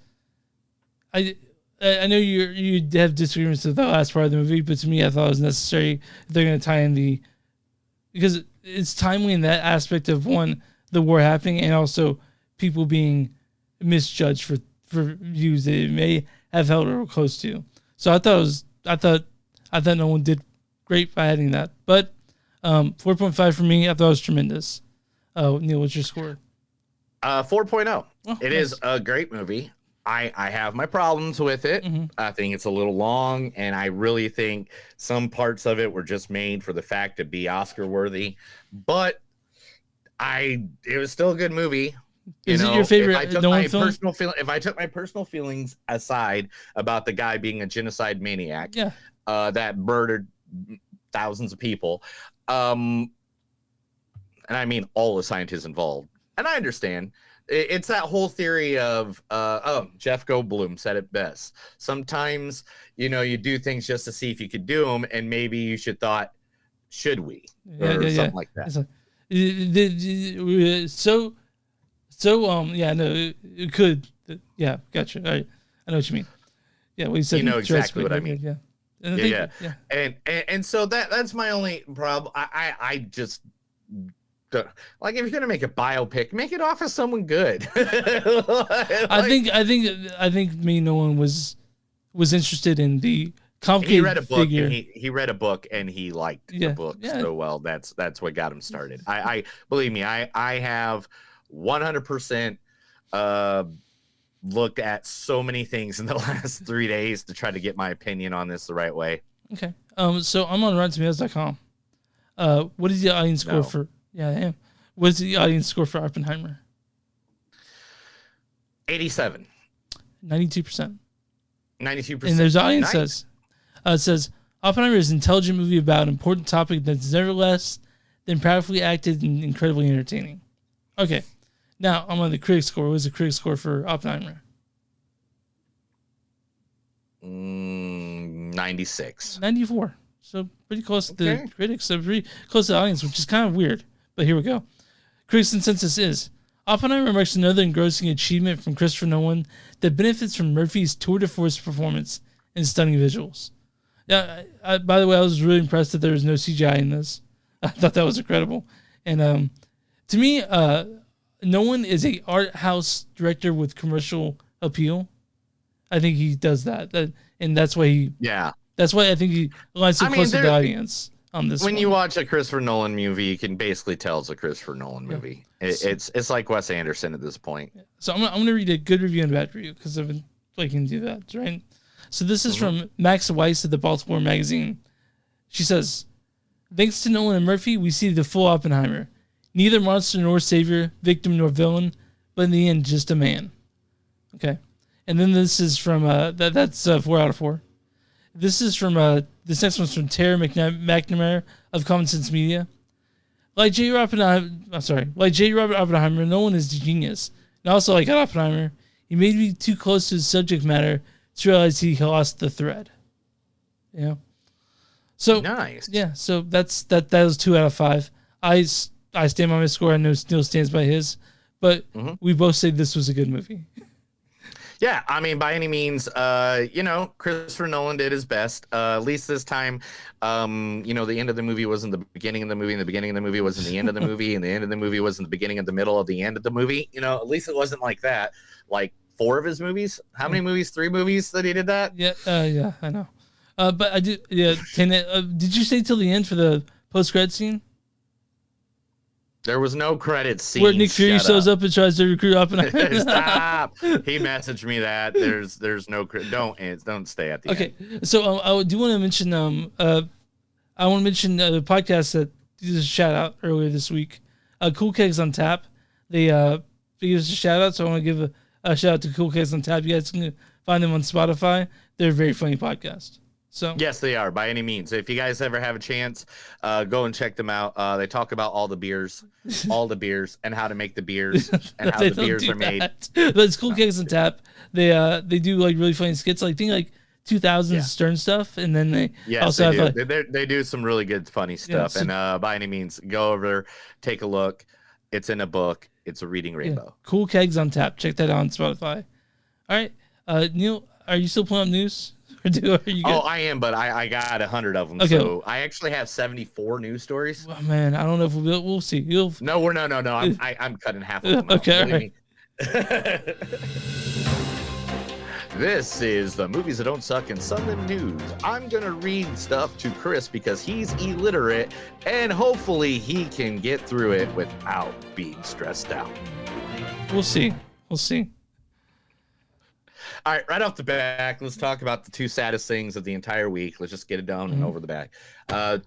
I know you have disagreements with the last part of the movie, but to me, I thought it was necessary if they're going to tie in the... Because it's timely in that aspect of, one, the war happening, and also people being misjudged for views they may have held or were close to. So I thought Nolan did great by adding that. But 4.5 for me, I thought it was tremendous. Neil, what's your score? 4.0. Oh, it is a great movie. I have my problems with it. I think it's a little long, and I really think some parts of it were just made for the fact to be Oscar worthy. But it was still a good movie. Is it your favorite Nolan film? If I took my personal feelings aside about the guy being a genocide maniac, that murdered thousands of people, and I mean all the scientists involved, and I understand. It's that whole theory of, Jeff Goldblum said it best. Sometimes, you do things just to see if you could do them, and maybe you should should we? Or something like that. It could. Yeah, gotcha. I know what you mean. Yeah, well, you said you know exactly what I mean. Yeah. And so that's my only problem. I just... Like, if you're gonna make a biopic, make it off of someone good. I think me and Nolan was interested in the complicated he read a book figure. and he read a book and he liked the book so well. That's what got him started. I believe me, I have 100% looked at so many things in the last 3 days to try to get my opinion on this the right way. Okay. So I'm on RottenTomatoes.com. What is the audience score for? Yeah, I am. What is the audience score for Oppenheimer? 87. 92%. 92%. And there's audience says Oppenheimer is an intelligent movie about an important topic that's never less than powerfully acted and incredibly entertaining. Okay. Now I'm on the critic score. What is the critic score for Oppenheimer? 96. 94. So pretty close to the critics. So pretty close to the audience, which is kind of weird. But here we go. Critics' consensus is Oppenheimer marks another engrossing achievement from Christopher Nolan that benefits from Murphy's tour de force performance and stunning visuals. Yeah, by the way, I was really impressed that there was no CGI in this. I thought that was incredible. And to me, Nolan is a art house director with commercial appeal. I think he does that, and that's why he. Yeah. That's why I think he aligns so close to the audience on this. When you watch a Christopher Nolan movie, you can basically tell it's a Christopher Nolan movie. It's like Wes Anderson at this point. So I'm gonna read a good review and a bad review because I've been liking to do that, right? So this is from Max Weiss of the Baltimore Magazine. She says, "Thanks to Nolan and Murphy, we see the full Oppenheimer. Neither monster nor savior, victim nor villain, but in the end, just a man." Okay, and then this is from that's 4 out of 4. This is from this next one's from Tara McNamara of Common Sense Media. Like J. Robert Oppenheimer, Nolan is a genius. And also, like Oppenheimer, he may be too close to the subject matter to realize he lost the thread. Yeah. So nice. Yeah. So that was 2 out of 5. I stand by my score. I know Neil stands by his, but we both say this was a good movie. Yeah, I mean, by any means, Christopher Nolan did his best. At least this time, the end of the movie wasn't the beginning of the movie, and the beginning of the movie wasn't the end of the movie, and the end of the movie wasn't the beginning of the middle of the end of the movie. At least it wasn't like that. Like 4 of his movies. How many movies? 3 movies that he did that? Yeah, I know. But I do. Yeah, did you say till the end for the post-credit scene? There was no credit scene. Where Nick Fury shows up and tries to recruit Oppenheimer. Stop. He messaged me that. There's no credit. Don't stay at the end. Okay. So I do want to mention the podcast that do a shout out earlier this week. Cool Kegs on Tap. They gave us a shout out, so I want to give a shout out to Cool Kegs on Tap. You guys can find them on Spotify. They're a very funny podcast. So yes, they are by any means. If you guys ever have a chance, go and check them out. They talk about all the beers, and how to make the beers, and how the beers are made. But it's Cool Kegs on Tap. They do like really funny skits, like think like 2000s Stern stuff, and then they also have they do some really good funny stuff. And by any means, go over there, take a look. It's in a book. It's a reading rainbow. Cool Kegs on Tap. Check that out on Spotify. All right, Neil, are you still pulling up news? I am, but I got 100 of them. Okay. So I actually have 74 news stories. Oh, man, I don't know if we'll see. No. I'm cutting half of them. Okay. Right. This is the Movies That Don't Suck and Some of Them News. I'm going to read stuff to Chris because he's illiterate, and hopefully he can get through it without being stressed out. We'll see. All right, right off the back, let's talk about the two saddest things of the entire week. Let's just get it down and over the back.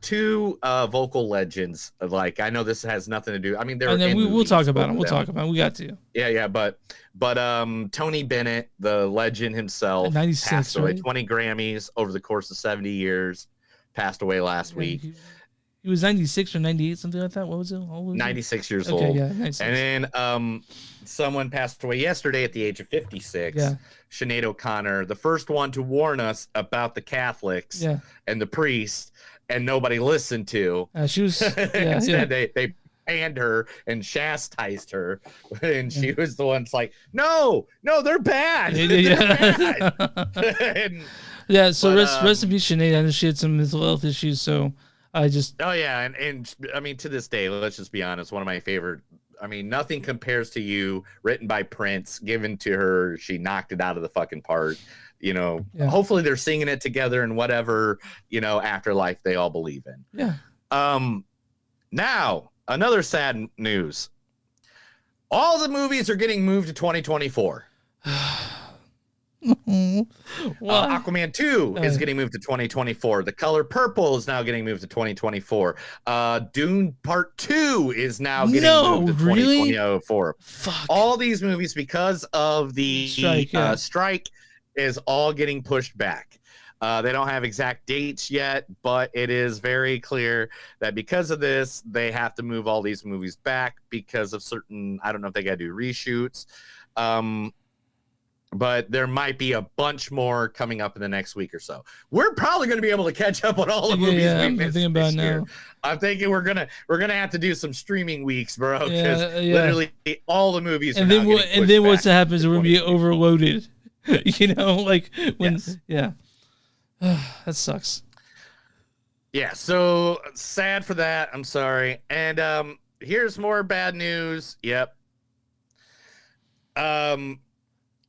Two vocal legends. Like, I know this has nothing to do. I mean, we'll talk about them. We got to. Yeah, but Tony Bennett, the legend himself, 96, passed away. right? 20 Grammys over the course of 70 years. Passed away last week. He was 96 or 98, something like that. What was it? 96 years old. Yeah, 96. And then someone passed away yesterday at the age of 56. Yeah. Sinead O'Connor, the first one to warn us about the Catholics and the priest, and nobody listened to. She was instead they panned her and chastised her, and she was the one that's like, no, they're bad. They're bad. So rest in peace, Sinead. I know she had some mental health issues, so I just and I mean, to this day, let's just be honest, one of my favorite. I mean, Nothing Compares to You, written by Prince, given to her. She knocked it out of the fucking park. Hopefully they're singing it together in whatever, afterlife they all believe in. Yeah. Now, another sad news. All the movies are getting moved to 2024. Aquaman 2 is getting moved to 2024. The Color Purple is now getting moved to 2024. Dune Part 2 is now getting moved to 2024. Fuck. All these movies, because of the strike, is all getting pushed back. They don't have exact dates yet, but it is very clear that because of this, they have to move all these movies back because of certain, I don't know if they got to do reshoots. But there might be a bunch more coming up in the next week or so. We're probably going to be able to catch up on all the movies we missed this year. I'm thinking we're gonna have to do some streaming weeks, bro. Because literally all the movies. And then what happens? We're gonna be overloaded. That sucks. Yeah. So sad for that. I'm sorry. And here's more bad news. Yep.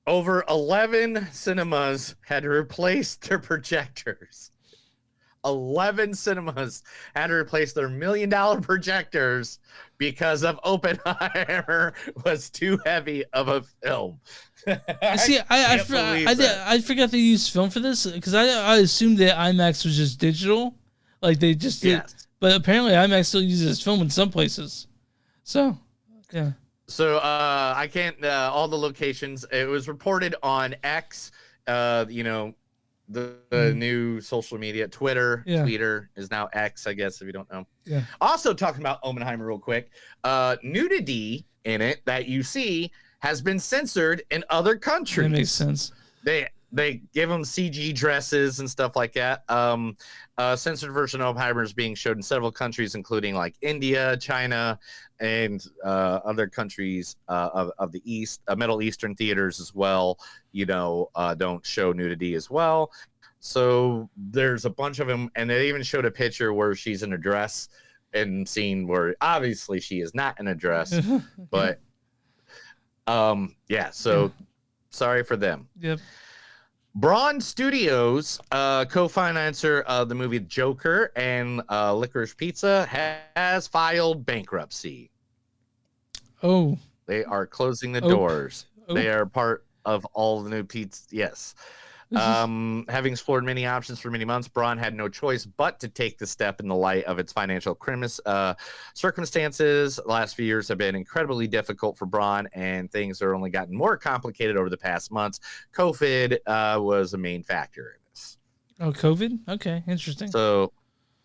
Over 11 cinemas had to replace their projectors. 11 cinemas had to replace their $1 million projectors because of Oppenheimer was too heavy of a film. See, I forgot they used film for this because I assumed that IMAX was just digital, like they just did. Yes. But apparently IMAX still uses film in some places. So, yeah. So I can't all the locations. It was reported on X, the new social media. Twitter is now X, I guess, if you don't know. Yeah. Also talking about Oppenheimer real quick. Nudity in it that you see has been censored in other countries. That makes sense. They give them CG dresses and stuff like that. Censored version of Oppenheimer is being showed in several countries, including like India, China, and other countries of the East, Middle Eastern theaters as well. Don't show nudity as well. So there's a bunch of them, and they even showed a picture where she's in a dress and scene where obviously she is not in a dress, but sorry for them. Yep. Braun Studios, co-financer of the movie Joker and Licorice Pizza, has filed bankruptcy. Oh. They are closing the doors. They are part of all the new pizza. Yes. Having explored many options for many months, Braun had no choice but to take the step in the light of its financial circumstances. The last few years have been incredibly difficult for Braun, and things are only gotten more complicated over the past months. COVID was a main factor in this. Oh, COVID? Okay, interesting. So,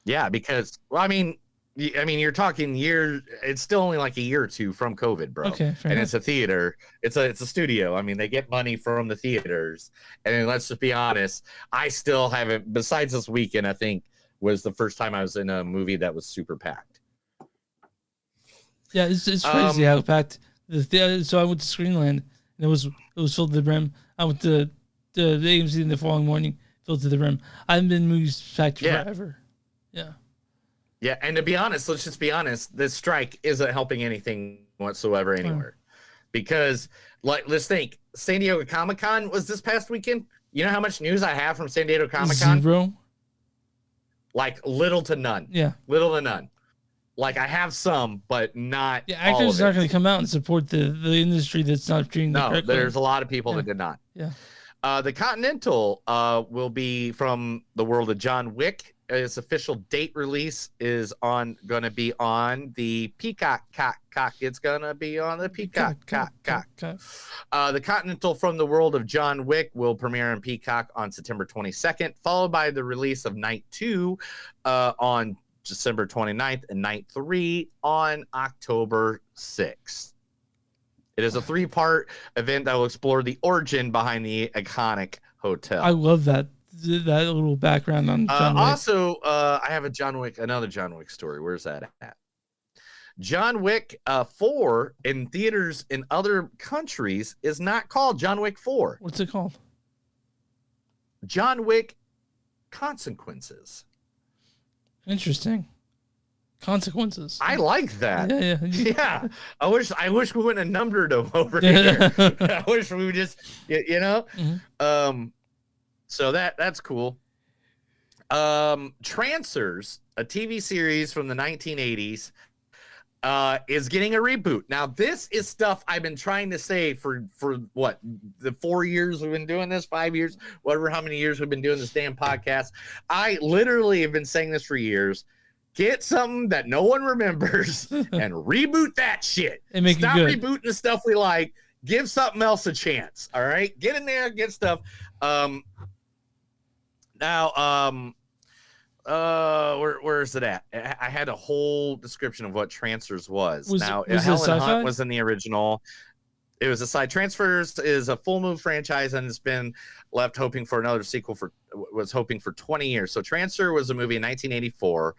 yeah, because, well, I mean, you're talking years. It's still only like a year or two from COVID, bro. Okay, fair and enough. it's a theater. It's a studio. I mean, they get money from the theaters. And let's just be honest. I still haven't. Besides this weekend, I think was the first time I was in a movie that was super packed. Yeah, it's crazy how packed the theater. So I went to Screenland, and it was filled to the brim. I went to the AMC in the following morning, filled to the brim. I haven't been in movies packed forever. Yeah. Yeah, and to be honest, let's just be honest, this strike isn't helping anything whatsoever anywhere. Because, like, let's think, San Diego Comic-Con was this past weekend. You know how much news I have from San Diego Comic-Con? Zero. Like, little to none. Yeah. Little to none. Like, I have some, but not Yeah, all actors of are it. not going to come out and support the industry that's not treating them No, correctly. there's a lot of people that did not. Yeah. The Continental will be from the world of John Wick. Its official date release is going to be on the Peacock. It's going to be on the Peacock. The Continental from the world of John Wick will premiere on Peacock on September 22nd, followed by the release of Night 2 on December 29th and Night 3 on October 6th. It is a 3-part event that will explore the origin behind the iconic hotel. I love that little background on John Wick. Also, I have another John Wick story. Where's that at? John Wick 4 in theaters in other countries is not called John Wick 4. What's it called? John Wick Consequences. Interesting. Consequences. I like that. Yeah. Yeah. I wish we wouldn't have numbered them over here. I wish we would just, you know. Mm-hmm. So that's cool. Trancers, a TV series from the 1980s, is getting a reboot. Now, this is stuff I've been trying to say for what, the 4 years we've been doing this, 5 years, whatever, how many years we've been doing this damn podcast. I literally have been saying this for years. Get something that no one remembers and reboot that shit. And make Stop it good. rebooting the stuff we like. Give something else a chance. All right, get in there, get stuff. Now, where is it at? I had a whole description of what Trancers was. Was Now, it Helen sci-fi? Hunt was in the original. It was a side. Transfers is a full move franchise and it's been left hoping for another sequel was hoping for 20 years. So Transfer was a movie in 1984.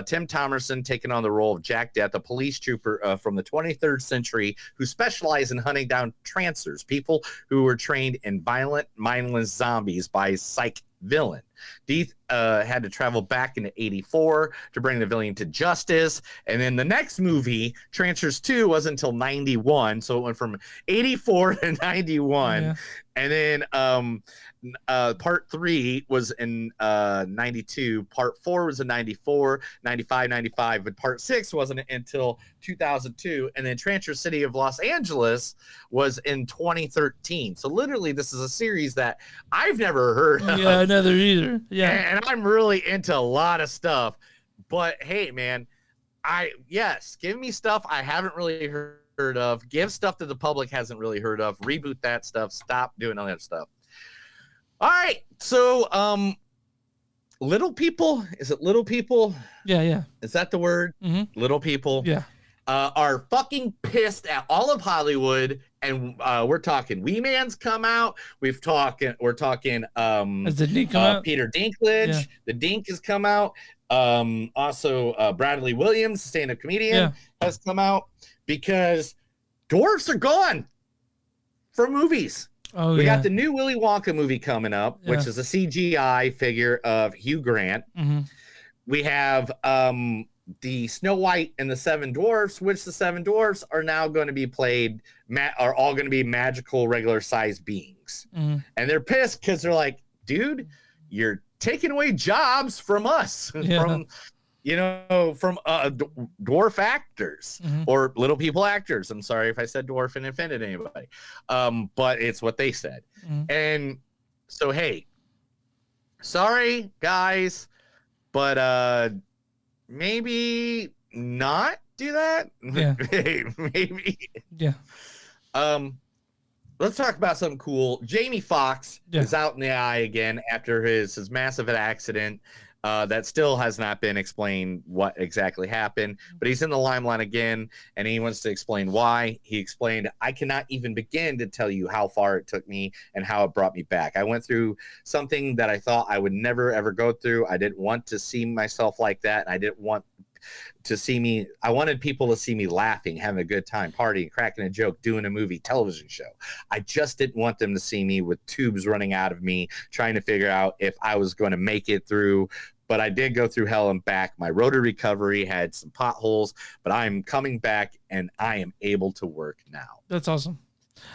Tim Thomerson taking on the role of Jack Death, a police trooper from the 23rd century who specialized in hunting down trancers, people who were trained in violent, mindless zombies by a psych villain. Death had to travel back into 84 to bring the villain to justice. And then the next movie, Trancers 2, wasn't until 91. So it went from 84 to 91. Yeah. And then part 3 was in 92. Part 4 was in 94, 95, but part 6 wasn't until 2002. And then Trancer City of Los Angeles was in 2013. So literally, this is a series that I've never heard of. Yeah, neither either. Yeah. And I'm really into a lot of stuff. But hey, man, give me stuff I haven't really heard of. Give stuff that the public hasn't really heard of. Reboot that stuff. Stop doing all that stuff. All right. So, Little People. Is it Little People? Yeah. Is that the word? Mm-hmm. Little People. Yeah. Are fucking pissed at all of Hollywood, and we're talking Wee Man's come out. We're talking Has the Dink come out? Peter Dinklage. Yeah. The Dink has come out. Also Bradley Williams, stand-up comedian, has come out because dwarfs are gone from movies. Oh, we got the new Willy Wonka movie coming up, which is a CGI figure of Hugh Grant. Mm-hmm. We have the Snow White and the Seven Dwarfs, which the Seven Dwarfs are now going to be are all going to be magical, regular-sized beings. Mm-hmm. And they're pissed because they're like, dude, you're taking away jobs from us, from dwarf actors or little people actors. I'm sorry if I said dwarf and offended anybody, but it's what they said. And So hey, sorry guys, but maybe not do that. Yeah. Maybe. Yeah. Let's talk about something cool. Jamie Foxx is out in the eye again after his massive accident. That still has not been explained what exactly happened, but he's in the limelight again, and he wants to explain why. He explained, I cannot even begin to tell you how far it took me and how it brought me back. I went through something that I thought I would never, ever go through. I didn't want to see myself like that. And I didn't want to see me. I wanted people to see me laughing, having a good time, partying, cracking a joke, doing a movie, television show. I just didn't want them to see me with tubes running out of me, trying to figure out if I was going to make it through. But I did go through hell and back. My road to recovery had some potholes, but I'm coming back and I am able to work now. That's awesome.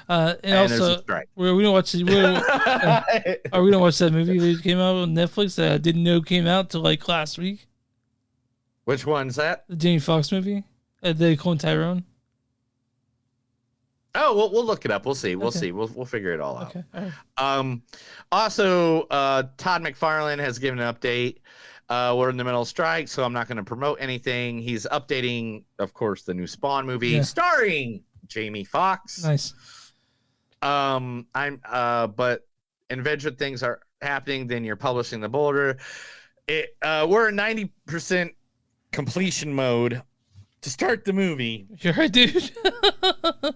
And also, we don't watch. Are we gonna watch that movie that came out on Netflix that I didn't know came out till like last week? Which one's that? The Jamie Foxx movie. They call him Tyrone. Oh, we'll look it up. We'll see. We'll see. We'll figure it all out. Also, Todd McFarlane has given an update. We're in the middle of strike, so I'm not going to promote anything. He's updating, of course, the new Spawn movie starring Jamie Foxx. Nice. But eventually things are happening. Then you're publishing the boulder. We're in 90% completion mode to start the movie. You're right, dude.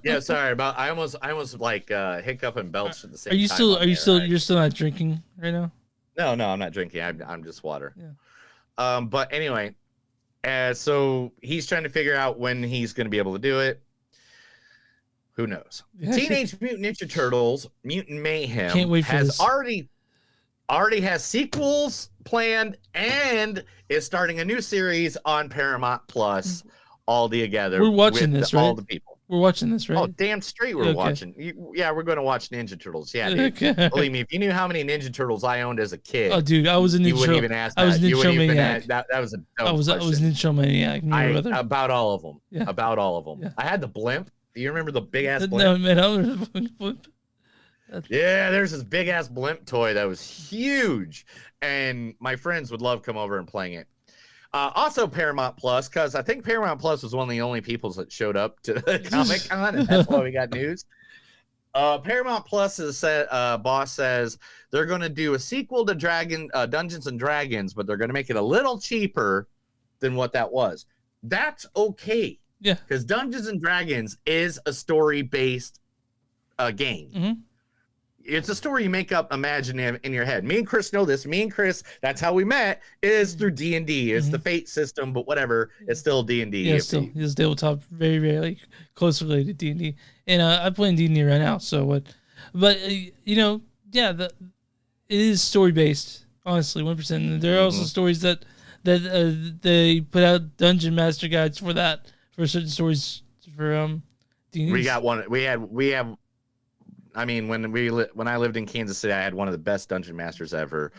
Yeah, sorry about. I almost like hiccup and belch at the same time. You're still not drinking right now? No, I'm not drinking. I'm just water. Yeah. But anyway, so he's trying to figure out when he's going to be able to do it. Who knows? Yeah, Teenage Mutant Ninja Turtles: Mutant Mayhem can't wait for this. Already has sequels planned and is starting a new series on Paramount Plus all together. We're watching this, right? All the people. We're watching this, right? Oh, damn straight we're watching. Yeah, we're going to watch Ninja Turtles. Yeah, dude. Okay. Believe me, if you knew how many Ninja Turtles I owned as a kid. Oh, dude, I was a Ninja. You wouldn't even ask that. I was a Ninja Maniac. That was a I was Ninja Maniac. About all of them. Yeah. About all of them. Yeah. I had the blimp. Do you remember the big ass blimp? No, man, I don't remember the blimp. Yeah, there's this big ass blimp toy that was huge, and my friends would love come over and playing it. Also Paramount Plus, because I think Paramount Plus was one of the only people that showed up to the Comic-Con, and that's why we got news. Paramount Plus's boss says they're going to do a sequel to Dungeons and Dragons, but they're going to make it a little cheaper than what that was. That's okay. Yeah, because Dungeons and Dragons is a story-based game. Mm-hmm. It's a story you make up, imagine in your head. Me and Chris know this. Me and Chris, that's how we met, is through D&D. It's the Fate system, but whatever. It's still D&D. Yeah, still. It's tabletop, very, very like, close related to D&D. And I play in D&D right now, so what? But, you know, yeah, it is story-based, honestly, 1%. There are also stories that they put out dungeon master guides for that, for certain stories for D&D. We got one. We have. I mean, when I lived in Kansas City, I had one of the best dungeon masters ever.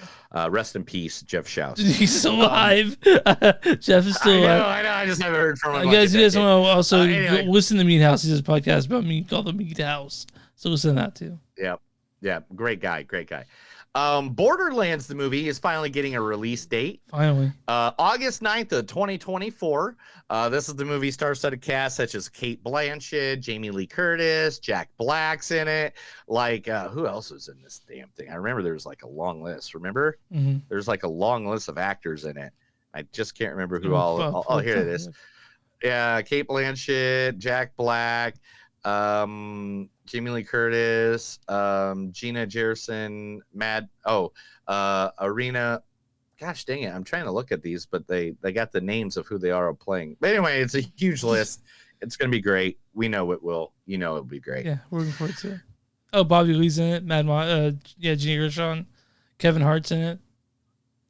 Rest in peace, Jeff Schaus. He's still alive. Jeff is still alive. I know. I just haven't heard from him. You guys want to also listen to Meat House. He does a podcast about me called The Meat House. So listen to that too. Yeah. Great guy. Borderlands, the movie, is finally getting a release date. Finally. August 9th of 2024. This is the movie star-studded cast such as Cate Blanchett, Jamie Lee Curtis, Jack Black's in it. Like, who else is in this damn thing? I remember there was like a long list. Remember? Mm-hmm. There's like a long list of actors in it. I just can't remember who all. I'll hear this. Yeah, Cate Blanchett, Jack Black, Jamie Lee Curtis, Gina Gerson, Arena. Gosh dang it, I'm trying to look at these, but they got the names of who they are playing. But anyway, it's a huge list. It's gonna be great. We know it will. You know it'll be great. Yeah, we're looking forward to it. Oh, Bobby Lee's in it. Gina Gershon, Kevin Hart's in it.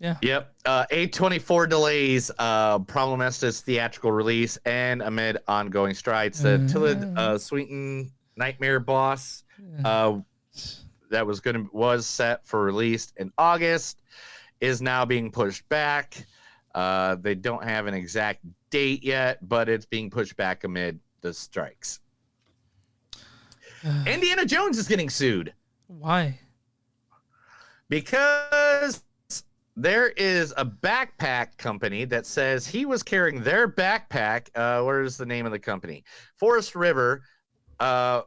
Yeah. Yep. A24 delays problematic theatrical release and amid ongoing strikes. The Tilda Swinton Nightmare Boss that was set for release in August is now being pushed back. They don't have an exact date yet, but it's being pushed back amid the strikes. Indiana Jones is getting sued. Why? Because there is a backpack company that says he was carrying their backpack. Where's the name of the company? Frost River says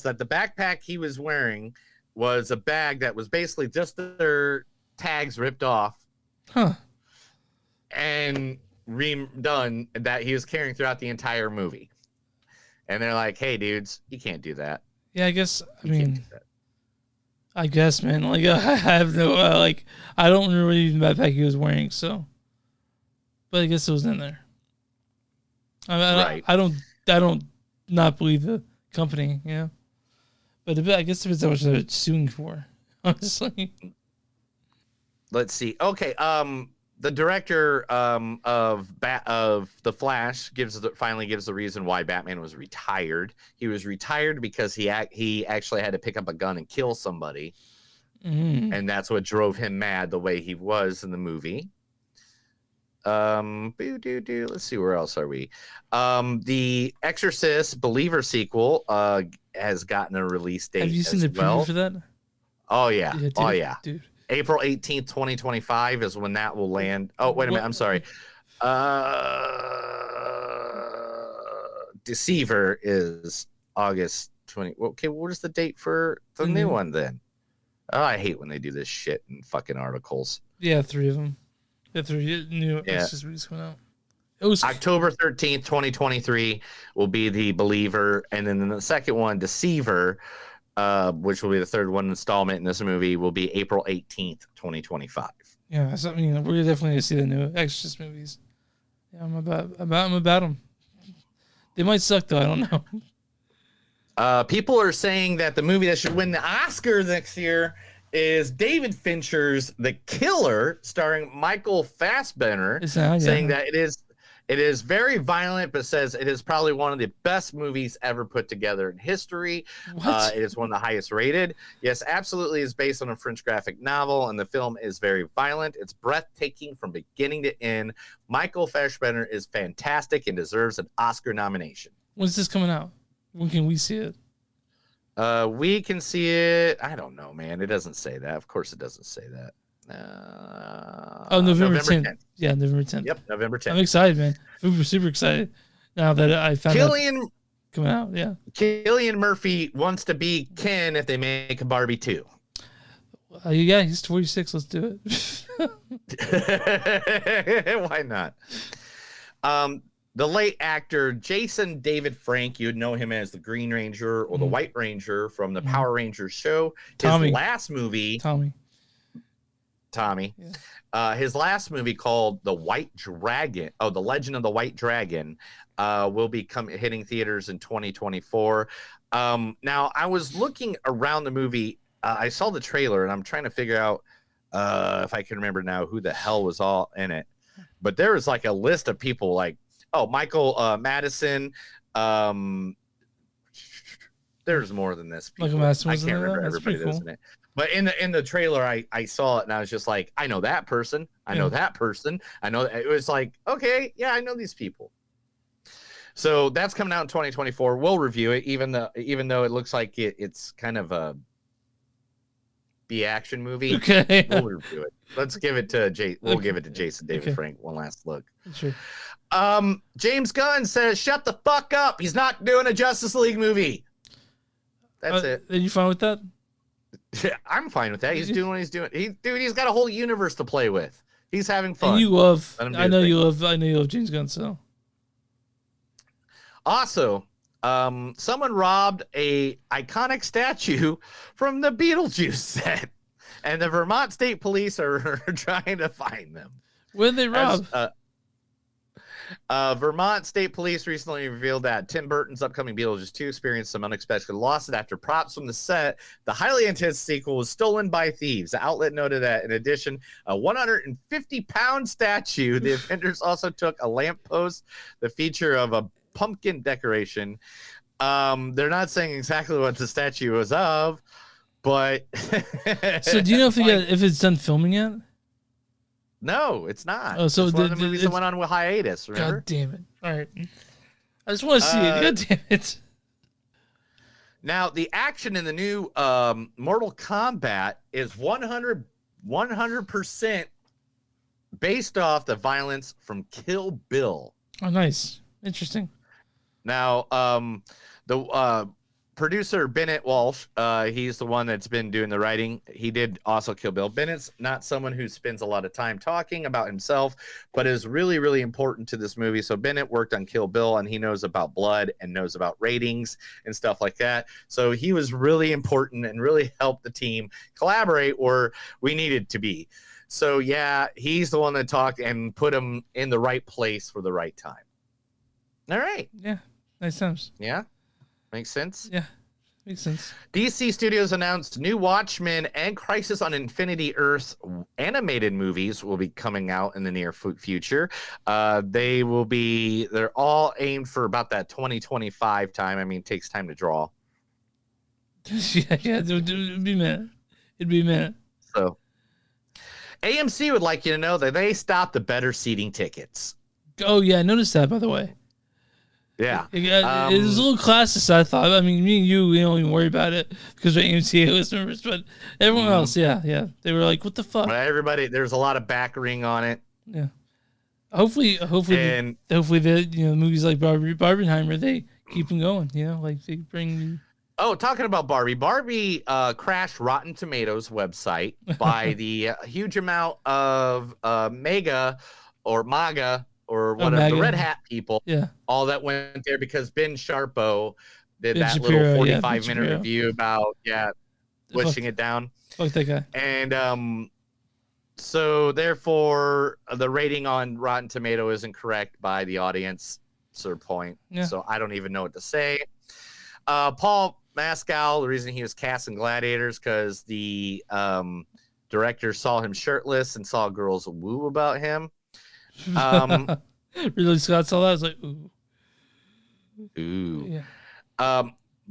that the backpack he was wearing was a bag that was basically just their tags ripped off. Huh. And redone that he was carrying throughout the entire movie. And they're like, hey, dudes, you can't do that. Yeah, I guess, I guess, man. Like, I have no, I don't remember even the backpack he was wearing, so. But I guess it was in there. Right. I don't not believe the company, But I guess if it's how much they're suing for, honestly. Let's see. Okay, the director of The Flash finally gives the reason why Batman was retired. He was retired because he actually had to pick up a gun and kill somebody, and that's what drove him mad the way he was in the movie. Let's see, where else are we? The Exorcist Believer sequel has gotten a release date. Have you seen the preview for that? Oh yeah, dude. April 18th, 2025 is when that will land. Oh, wait a minute. I'm sorry. Deceiver is August 20. Okay, what is the date for the new one then? Oh, I hate when they do this shit in fucking articles. Yeah, 3 of them. Yeah, 3 new Exorcist movies coming out. It was October 13th, 2023 will be the Believer. And then the second one, Deceiver, which will be the third one installment in this movie, will be April 18th, 2025. Yeah, so, we're definitely gonna see the new Exorcist movies. Yeah, I'm about them. They might suck though. I don't know. People are saying that the movie that should win the Oscar next year is David Fincher's The Killer, starring Michael Fassbender, saying that it is very violent, but says it is probably one of the best movies ever put together in history. It is one of the highest rated. Yes, absolutely. Is based on a French graphic novel, and the film is very violent. It's breathtaking from beginning to end. Michael Fassbender is fantastic and deserves an Oscar nomination. When's this coming out? When can we see it? We can see it. I don't know, man. It doesn't say that. Of course, it doesn't say that. November 10th. Yeah, November 10th. Yep, November 10th. I'm excited, man. Super excited. Now that I found Cillian coming out, yeah. Cillian Murphy wants to be Ken if they make a Barbie 2. Yeah, he's 46. Let's do it. Why not? The late actor Jason David Frank, you'd know him as the Green Ranger or the White Ranger from the Power Rangers show. His last movie, Tommy. Yeah. His last movie called The White Dragon. Oh, The Legend of the White Dragon will be hitting theaters in 2024. Now, I was looking around the movie. I saw the trailer, and I'm trying to figure out if I can remember now who the hell was all in it. But there was like a list of people like, Michael Madison. There's more than this. Michael Madison. I can't remember everybody that's in it. But in the trailer, I saw it and I was just like, I know that person. I know that person. I know it was like, okay, yeah, I know these people. So that's coming out in 2024. We'll review it, even though it looks like it's kind of a B action movie. Okay, we'll review it. Let's give it to We'll give it to Jason David Frank one last look. Sure. James Gunn says, "Shut the fuck up. He's not doing a Justice League movie." That's it. Are you fine with that? Yeah, I'm fine with that. He's doing what he's doing. He's got a whole universe to play with. He's having fun. And you love. I know you love James Gunn. So. Also, someone robbed a iconic statue from the Beetlejuice set, and the Vermont State Police are trying to find them. When they rob? Vermont State Police recently revealed that Tim Burton's upcoming Beetlejuice 2 experienced some unexpected losses after props from the set. The highly anticipated sequel was stolen by thieves. The outlet noted that, in addition, a 150-pound statue, the offenders also took a lamppost, the feature of a pumpkin decoration. They're not saying exactly what the statue was of, but... So do you know if it's done filming yet? No, it's not. Oh, so it's one of the movies that went on with hiatus, remember? God damn it. All right. I just want to see it. God damn it. Now, the action in the new Mortal Kombat is 100% based off the violence from Kill Bill. Oh, nice. Interesting. Now, the producer, Bennett Walsh, he's the one that's been doing the writing. He did also Kill Bill. Bennett's not someone who spends a lot of time talking about himself, but is really, really important to this movie. So Bennett worked on Kill Bill, and he knows about blood and knows about ratings and stuff like that. So he was really important and really helped the team collaborate where we needed to be. So, yeah, he's the one that talked and put him in the right place for the right time. All right. Yeah, makes sense. Yeah, makes sense. Yeah, makes sense. DC Studios announced new Watchmen and Crisis on Infinity Earth animated movies will be coming out in the near future. They're all aimed for about that 2025 time. I mean, it takes time to draw. yeah, it'd be a minute. So, AMC would like you to know that they stopped the better seating tickets. Oh, yeah, I noticed that, by the way. Yeah. It was a little classist, I thought. I mean, me and you, we don't even worry about it because we're AMC A-list members, but everyone else, yeah. They were like, what the fuck? But everybody, there's a lot of back ring on it. Yeah. Hopefully, the movies like Barbenheimer, they keep them going, like they bring... Oh, talking about Barbie. Barbie crashed Rotten Tomatoes website by the huge amount of MAGA or whatever, the Red Hat people. Yeah. All that went there because Ben Sharpo did Ben that Shapiro, little yeah, 45-minute review about, pushing it down. Fuck that guy. And so therefore, the rating on Rotten Tomato isn't correct by the audience, point. Yeah. So I don't even know what to say. Paul Mascal, the reason he was cast in Gladiators, because the director saw him shirtless and saw girls woo about him. Ridley Scott saw that. I was like, ooh. Yeah.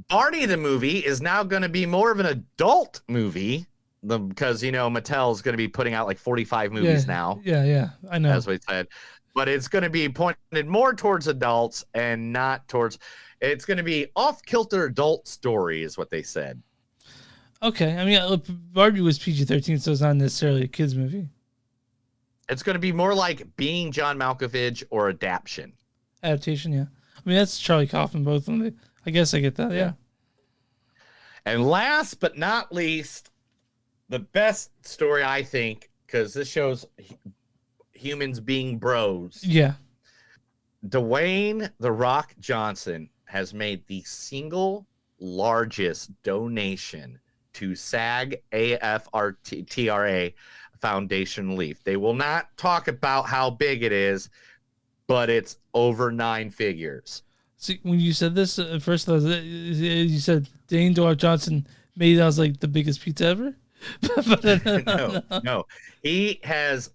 Barney the movie is now going to be more of an adult movie because Mattel's going to be putting out like 45 movies now. Yeah, I know. That's what he said. But it's going to be pointed more towards adults and not towards. It's going to be off-kilter adult story, is what they said. Okay, I mean, look, Barbie was PG-13, so it's not necessarily a kids movie. It's going to be more like Being John Malkovich or Adaptation. Adaptation, yeah. I mean, that's Charlie Kaufman, both of them. I guess I get that, yeah. And last but not least, the best story, I think, because this shows humans being bros. Yeah. Dwayne "The Rock" Johnson has made the single largest donation to SAG-AFTRA Foundation Leaf. They will not talk about how big it is, but it's over 9 figures. See, when you said this at first, you said Dwayne "The Rock" Johnson made it, I was like, the biggest pizza ever? No. He has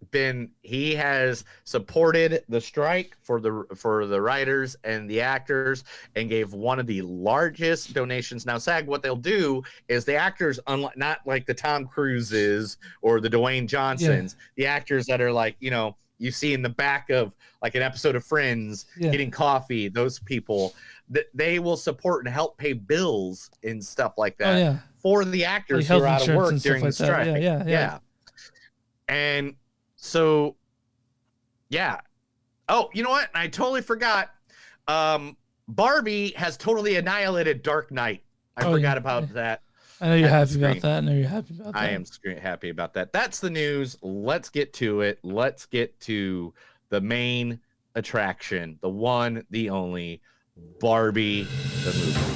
supported the strike for the writers and the actors and gave one of the largest donations. Now, SAG, what they'll do is the actors, not like the Tom Cruises or the Dwayne Johnsons, the actors that are like, you see in the back of like an episode of Friends getting coffee, those people, they will support and help pay bills and stuff like that for the actors who are out of work during the strike. Yeah. And so, Oh, you know what? I totally forgot. Barbie has totally annihilated Dark Knight. I forgot about that. I know you're happy about that. I am happy about that. That's the news. Let's get to it. Let's get to the main attraction, the one, the only, Barbie the movie.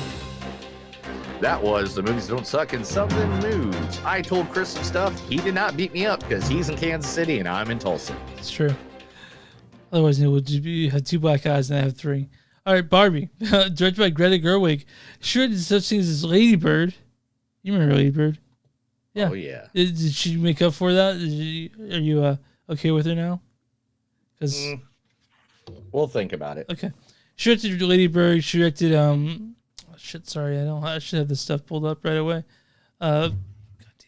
That was The Movies Don't Suck and Something News. I told Chris some stuff. He did not beat me up because he's in Kansas City and I'm in Tulsa. It's true. Otherwise, it would have 2 black eyes and I have 3. All right, Barbie, directed by Greta Gerwig. Sure did such things as Lady Bird. You remember Lady Bird? Yeah. Oh, yeah. Did she make up for that? Are you okay with her now? Because we'll think about it. Okay. She directed Lady Bird. She directed I should have this stuff pulled up right away. God damn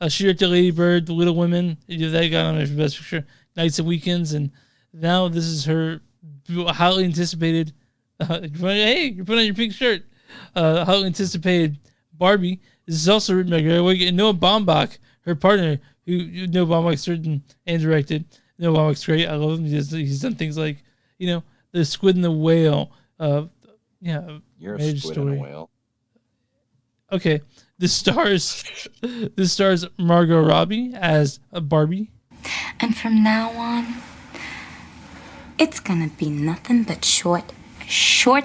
it. She directed Lady Bird, The Little Women. That got on her for Best Picture. Nights and Weekends, and now this is her highly anticipated. Hey, you're putting on your pink shirt. how anticipated Barbie. This is also written by Gerwig and Noah Baumbach, her partner, who Noah Baumbach's written and directed. Noah Baumbach's great. I love him. He's done things like, The Squid and the Whale. You're a Marriage squid Story. and a whale. Okay, this stars Margot Robbie as a Barbie. And from now on, it's gonna be nothing but short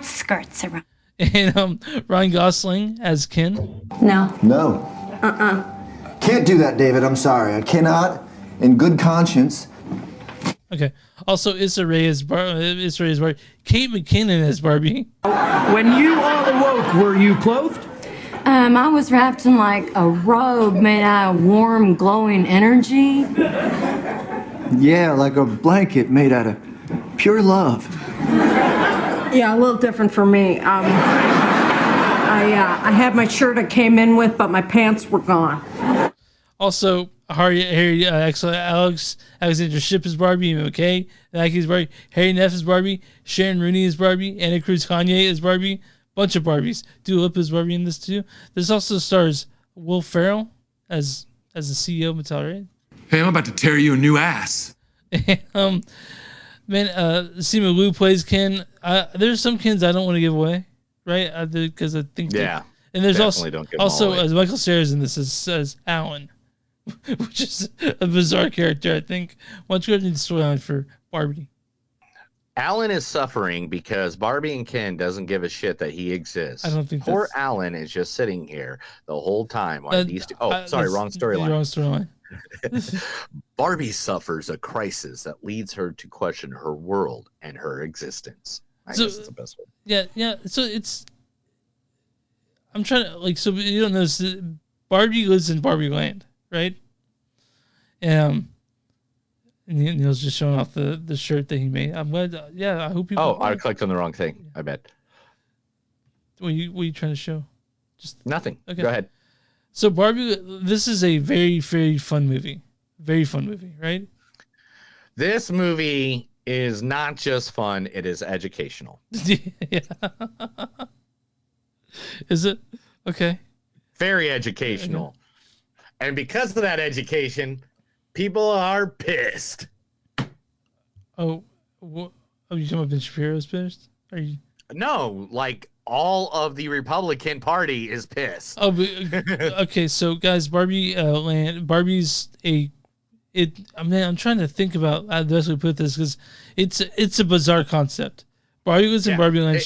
skirts around. And Ryan Gosling as Ken. No. No. Can't do that, David. I'm sorry. I cannot, in good conscience. Okay. Also, Issa Rae as Barbie. Kate McKinnon as Barbie. When you all awoke, were you clothed? I was wrapped in like a robe made out of warm, glowing energy. Yeah, like a blanket made out of pure love. Yeah, a little different for me. I had my shirt I came in with, but my pants were gone. Also, Alexander Shipp is Barbie, McKay, Nike's Barbie, Harry Neff is Barbie, Sharon Rooney is Barbie, Anna Cruz Kanye is Barbie, bunch of Barbies. Dua Lipa is Barbie in this too. This also stars Will Ferrell as the CEO of Mattel, right? Hey, I'm about to tear you a new ass. Simu Liu plays Ken. There's some Kens I don't want to give away, right? Because I think Yeah. And there's definitely don't give them also all away. as Michael Cera's in this as Alan, which is a bizarre character. I think. Why don't you go into the storyline for Barbie? Alan is suffering because Barbie and Ken doesn't give a shit that he exists. I don't think poor that's- Alan is just sitting here the whole time while these two. Oh, sorry, that's wrong the storyline. Wrong storyline. Barbie suffers a crisis that leads her to question her world and her existence. I guess it's the best way. Yeah. So I'm trying to so you don't know. Barbie lives in Barbie Land, right? And Neil's just showing off the shirt that he made. I'm glad. I hope people. Oh, I clicked on the wrong thing. I bet. What are you trying to show? Just nothing. Okay. Go ahead. So Barbie, this is a very, very fun movie. Very fun movie, right? This movie is not just fun; it is educational. Yeah. Is it? Okay. Very educational. And because of that education, people are pissed. Oh, you talking about Ben Shapiro's pissed? Are you? No, like all of the Republican Party is pissed. Oh, okay. So guys, Barbie Land. Barbie's I'm trying to think about how to best way to put this because it's a bizarre concept. Barbie lives in Barbie Land.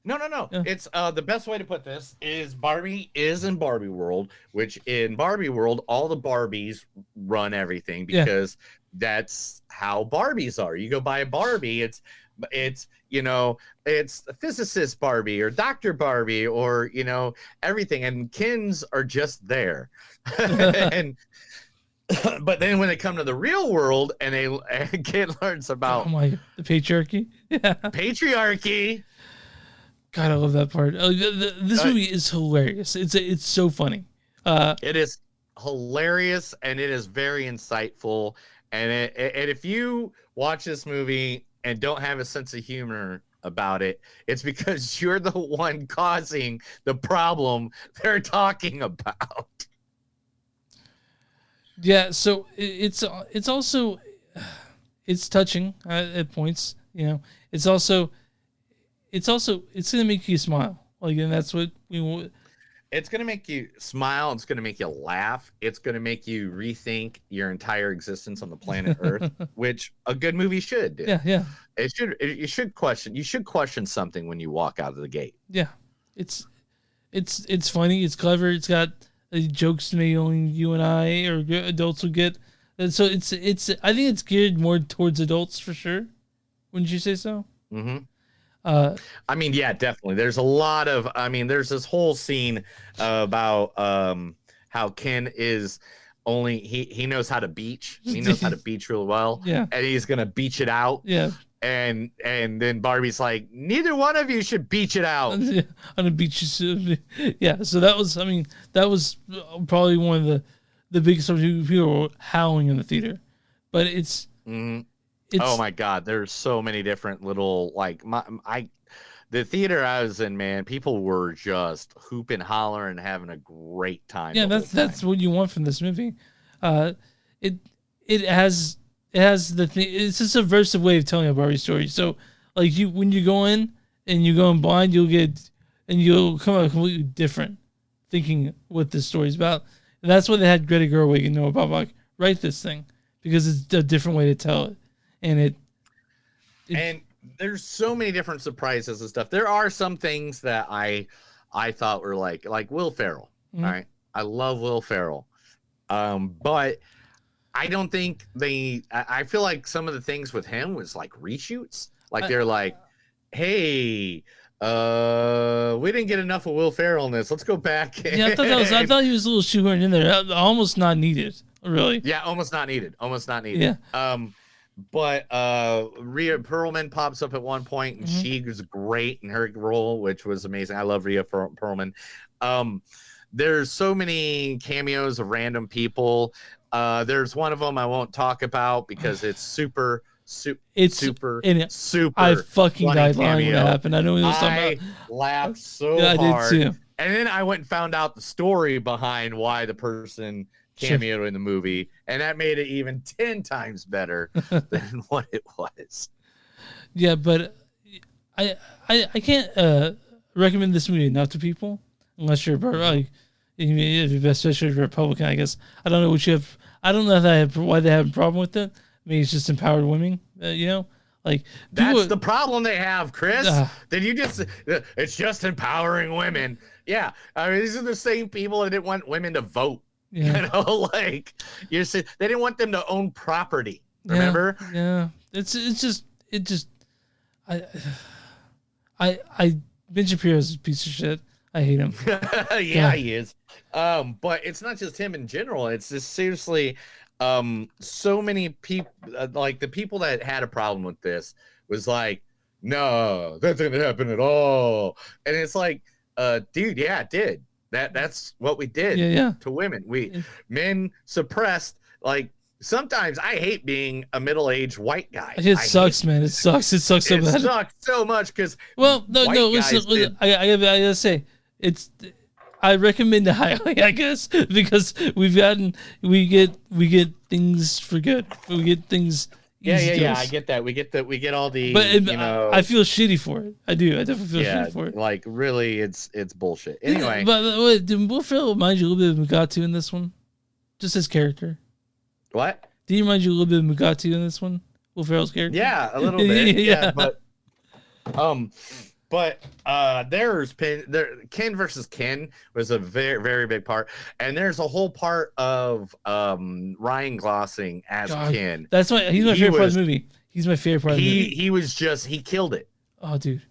No. Yeah. It's the best way to put this is Barbie is in Barbie World, which in Barbie World, all the Barbies run everything because that's how Barbies are. You go buy a Barbie, it's it's a physicist Barbie or Dr. Barbie or everything, and Kens are just there. and but then when they come to the real world and a kid learns about the patriarchy. Yeah. Patriarchy. God, I love that part. This movie is hilarious. It's so funny. It is hilarious and it is very insightful. And if you watch this movie and don't have a sense of humor about it, it's because you're the one causing the problem they're talking about. Yeah, so it's also it's touching at points. It's also gonna make you smile. And that's what we want. It's gonna make you smile. It's gonna make you laugh. It's gonna make you rethink your entire existence on the planet Earth, which a good movie should do. Yeah. It should. You should question something when you walk out of the gate. Yeah, it's funny. It's clever. It's got jokes maybe only you and I or adults will get. And so it's. I think it's geared more towards adults for sure. Wouldn't you say so? Mm-hmm. I mean, yeah, definitely. There's a lot of. I mean, there's this whole scene about how Ken is only he knows how to beach. He knows how to beach real well. Yeah, and he's gonna beach it out. Yeah. And then Barbie's like, neither one of you should beach it out. On the beach. Yeah. So that was probably one of the biggest times people were howling in the theater, but it's. Oh my God! There's so many different little the theater I was in, man, people were just hooping, hollering, having a great time. Yeah, that's what you want from this movie. It has the thing. It's a subversive way of telling a Barbie story. So like when you go in and you go in blind, you'll come out completely different, thinking what this story's about. And that's why they had Greta Gerwig and Noah Baumbach write this thing, because it's a different way to tell it, and and there's so many different surprises and stuff. There are some things that I thought were like Will Ferrell. Mhm. All right, I love Will Ferrell, but I don't think I feel like some of the things with him was like reshoots. Like they're like, hey, we didn't get enough of Will Ferrell in this. Let's go back. Yeah, I thought he was a little shoehorned in there, almost not needed, really. Yeah, almost not needed. Almost not needed. Yeah. But Rhea Perlman pops up at one point, and she was great in her role, which was amazing. I love Rhea Perlman. There's so many cameos of random people. There's one of them I won't talk about because it's super. I fucking died laughing when it happened. I know what you're talking about. Laughed so Yeah, I hard. did too. And then I went and found out the story behind why the person cameoed in the movie, and that made it even 10 times better than what it was. Yeah, but I can't recommend this movie enough to people unless you're like, especially if you're a Republican, I guess. I don't know what you have. I don't know why they have a problem with it. Maybe it's just empowered women, like that's the problem they have, Chris. Did you just? It's just empowering women. Yeah, I mean these are the same people that didn't want women to vote. Yeah. Like you're saying they didn't want them to own property. Remember? Yeah. It's just I Ben Shapiro's a piece of shit. I hate him. Yeah, he is. But it's not just him in general. It's just seriously. So many people, like the people that had a problem with this was like, no, that didn't happen at all. And it's like, dude, yeah, it did. That's what we did to women. Men suppressed, like sometimes I hate being a middle-aged white guy. It sucks, man. It sucks. It sucks so bad. It sucks so much because listen, I gotta say, I recommend it highly, I guess, because we get things for good. We get things. Yeah. I get that. We get all the. But I feel shitty for it. I do. I definitely feel shitty for it. Like really, it's bullshit. Anyway, but did Will Ferrell remind you a little bit of Mugatu in this one? Just his character. What? Did he remind you a little bit of Mugatu in this one? Will Ferrell's character. Yeah, a little bit. Yeah, but there's Ken versus Ken was a very, very big part, and there's a whole part of Ryan Gosling as Ken. That's why he's my favorite part of the movie. He's my favorite part of the movie. He killed it. Oh, dude,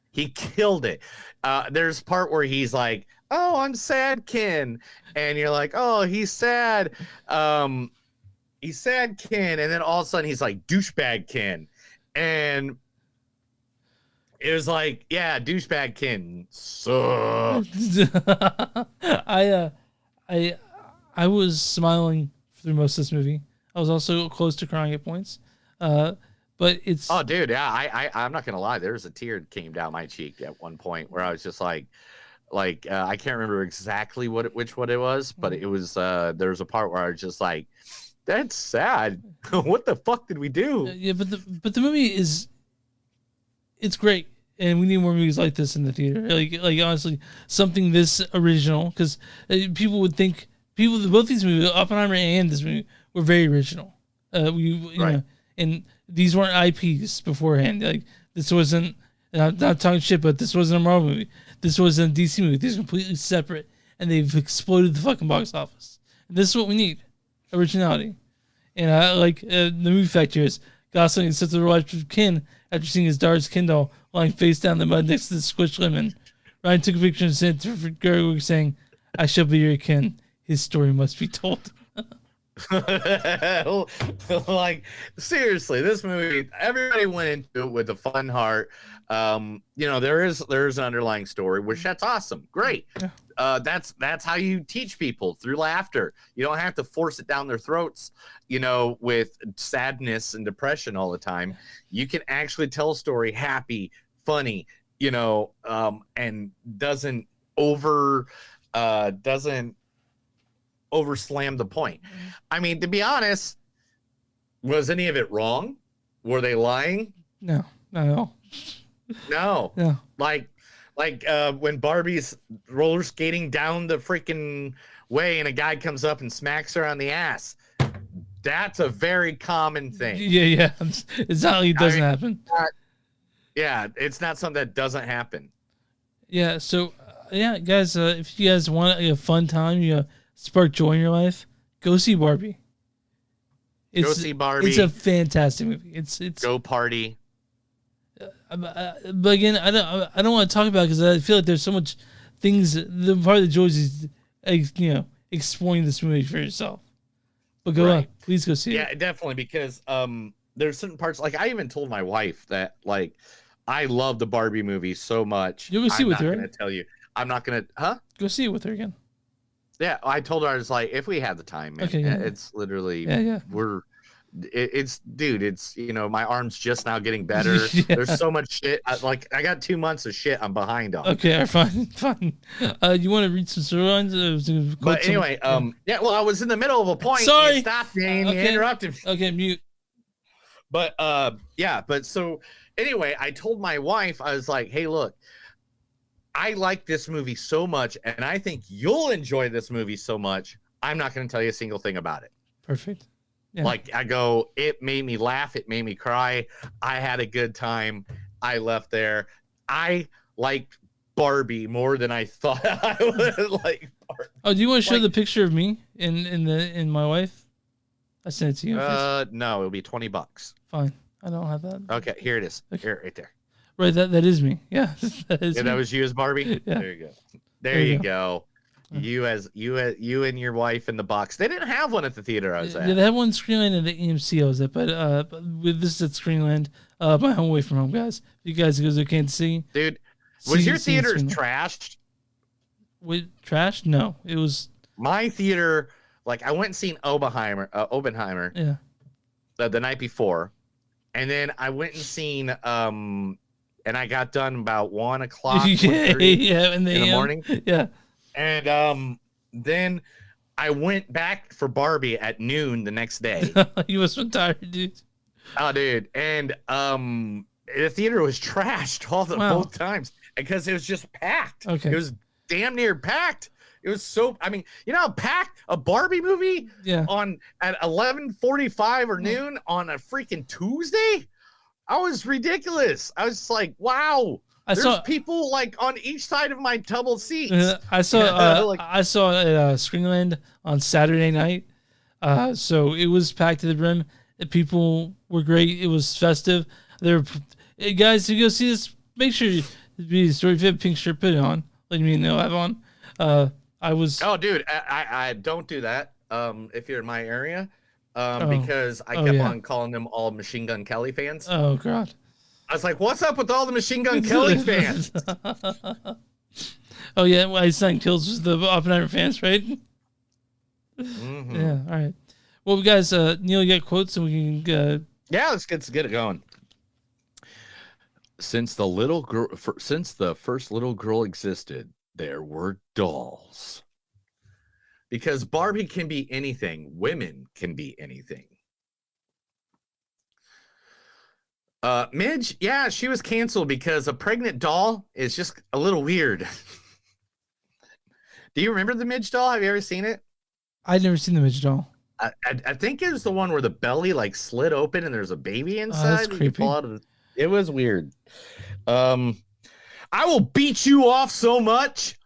he killed it. There's a part where he's like, "Oh, I'm sad, Ken," and you're like, "Oh, he's sad." He's sad, Ken, and then all of a sudden he's like, "Douchebag, Ken," and it was like, yeah, douchebag Ken sucks. I was smiling through most of this movie. I was also close to crying at points. But it's dude, yeah, I'm not gonna lie. There's a tear that came down my cheek at one point where I was just like I can't remember exactly which one it was, but it was there was a part where I was just like, that's sad. What the fuck did we do? Yeah, but the movie it's great, and we need more movies like this in the theater. Like honestly, something this original, because people would think both these movies, Oppenheimer and this movie, were very original. You know, and these weren't IPs beforehand. Like this wasn't. I'm not talking shit, but this wasn't a Marvel movie. This wasn't a DC movie. These are completely separate, and they've exploded the fucking box office. And this is what we need: originality. And I like the movie fact here is Gosling is set to watch with Ken after seeing his daughter's Kindle lying face down in the mud next to the squished lemon. Ryan took a picture and sent it to Gerwig saying, "I shall be your Ken. His story must be told." Like seriously, this movie, everybody went into it with a fun heart. There's an underlying story, which that's awesome, great. That's how you teach people, through laughter. You don't have to force it down their throats, with sadness and depression all the time. You can actually tell a story happy, funny, and doesn't overslam the point. I mean, to be honest, was any of it wrong? Were they lying? No, not at all. No. No. Like when Barbie's roller skating down the freaking way and a guy comes up and smacks her on the ass. That's a very common thing. Yeah. It's not like it doesn't happen. It's not something that doesn't happen. Yeah, so, guys, if you guys want a fun time, spark joy in your life, go see Barbie. Go see Barbie. It's a fantastic movie. It's go party. But again, I don't want to talk about it because I feel like there's so much things. The part of the joy is, exploring this movie for yourself. But go on, please go see it. Yeah, definitely, because there's certain parts. Like I even told my wife that I love the Barbie movie so much. You'll go see it with her. I'm not gonna tell you. I'm not gonna. Huh? Go see it with her again. Yeah, I told her, I was like, if we have the time, man, it's literally it's my arm's just now getting better. There's so much shit. I got 2 months of shit I'm behind on. Okay, fine. You want to read some storylines? But anyway, well, I was in the middle of a point. Sorry. You stopped me and you interrupted me. Okay, mute. But so anyway, I told my wife, I was like, hey, look, I like this movie so much, and I think you'll enjoy this movie so much, I'm not going to tell you a single thing about it. Perfect. Yeah. I go, it made me laugh. It made me cry. I had a good time. I left there. I liked Barbie more than I thought I would like Barbie. Oh, do you want to show the picture of me in my wife? I sent it to you. No, it'll be $20. Fine. I don't have that. Okay, here it is. Okay. Here, right there. Right, that is me. Yeah, that was you as Barbie. Yeah. There you go. There you go. You and your wife in the box. They didn't have one at the theater I was at. Yeah, they had one Screenland at the AMC I was at, but with this at Screenland, my home away from home, guys. You guys can't see. Dude, was your theater trashed? Trashed? No, it was my theater. I went and seen Oppeheimer. Yeah. The night before, and then I went and seen and I got done about 1 o'clock. in the morning. Yeah. And then I went back for Barbie at noon the next day. You must have been tired, dude. Oh, dude. And the theater was trashed both times because it was just packed. Okay. It was damn near packed. It was so, how packed a Barbie movie at 11:45 or noon on a freaking Tuesday? I was ridiculous. I was just like, wow. There's people on each side of my double seats. I saw I saw it at Screenland on Saturday night. So it was packed to the brim. The people were great. It was festive. Hey guys, if you go see this, make sure you be story fit pink shirt, put it on. Let me know I have on. Oh, dude, I don't do that. If you're in my area, because I kept on calling them all Machine Gun Kelly fans. Oh God. I was like, what's up with all the Machine Gun Kelly fans? Oh, yeah. Well, I sang Kills was the Oppeheimer fans, right? Mm-hmm. Yeah. All right. Well, guys, Neil, you got quotes and we can. Yeah, let's get it going. Since the first little girl existed, there were dolls. Because Barbie can be anything. Women can be anything. Midge, yeah, she was canceled because a pregnant doll is just a little weird. Do you remember the Midge doll? Have you ever seen it? I've never seen the Midge doll. I think it was the one where the belly slid open and there's a baby inside. That's creepy. It was weird. I will beat you off so much.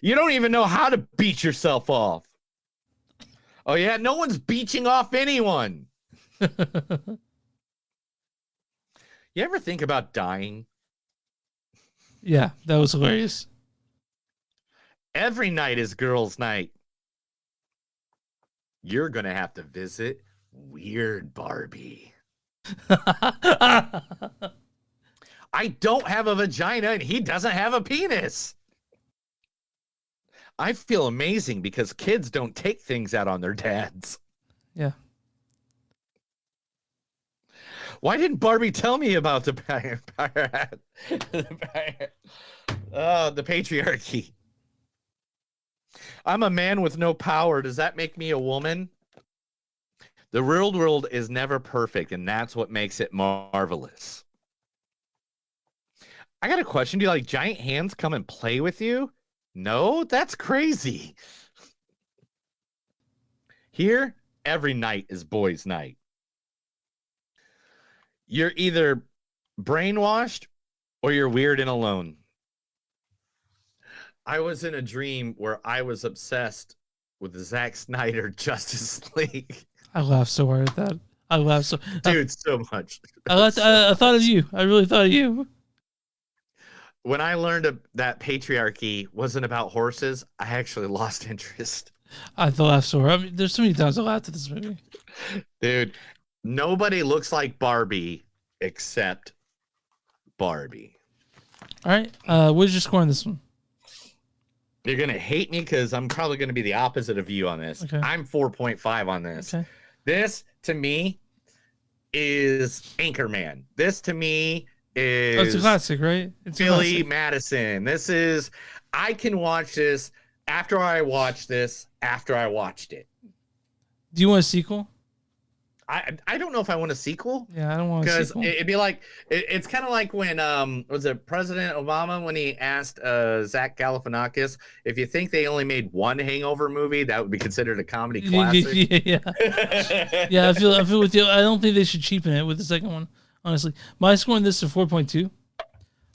You don't even know how to beat yourself off. Oh yeah, no one's beaching off anyone. You ever think about dying? Yeah, that was hilarious. Every night is girls' night. You're going to have to visit Weird Barbie. I don't have a vagina and he doesn't have a penis. I feel amazing because kids don't take things out on their dads. Yeah. Why didn't Barbie tell me about the patriarchy? I'm a man with no power. Does that make me a woman? The real world is never perfect, and that's what makes it marvelous. I got a question. Do like giant hands come and play with you? No, that's crazy. Here, every night is boys' night. You're either brainwashed or you're weird and alone. I was in a dream where I was obsessed with the Zack Snyder Justice League. I laughed so hard at that. I laughed so, dude, so much. I thought of you. I really thought of you. When I learned that patriarchy wasn't about horses, I actually lost interest. I laughed so hard. I mean, there's so many times I laughed at this movie. Dude, nobody looks like Barbie except Barbie. All right. What did you score on this one? You're going to hate me because I'm probably going to be the opposite of you on this. Okay. I'm 4.5 on this. Okay. This, to me, is Anchorman. This, to me, is... Oh, it's a classic, right? It's Billy Madison. This is... I can watch this after I watched this, after I watched it. Do you want a sequel? I don't know if I want a sequel. Yeah, I don't want a sequel. Because it'd be like, it's kind of like when, was it President Obama, when he asked Zach Galifianakis, if you think they only made one Hangover movie, that would be considered a comedy classic. Yeah. Yeah, I feel with you. I don't think they should cheapen it with the second one, honestly. My score on this is 4.2.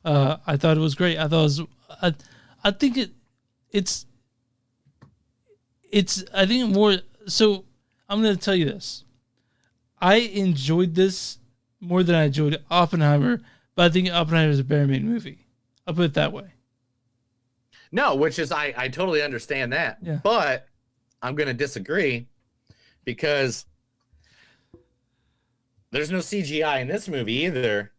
I thought it was great. I thought it was, I think it's I think more, so I'm going to tell you this. I enjoyed this more than I enjoyed Oppenheimer, but I think Oppenheimer is a better made movie. I'll put it that way. No, which is, I totally understand that. Yeah. But I'm going to disagree because there's no CGI in this movie either.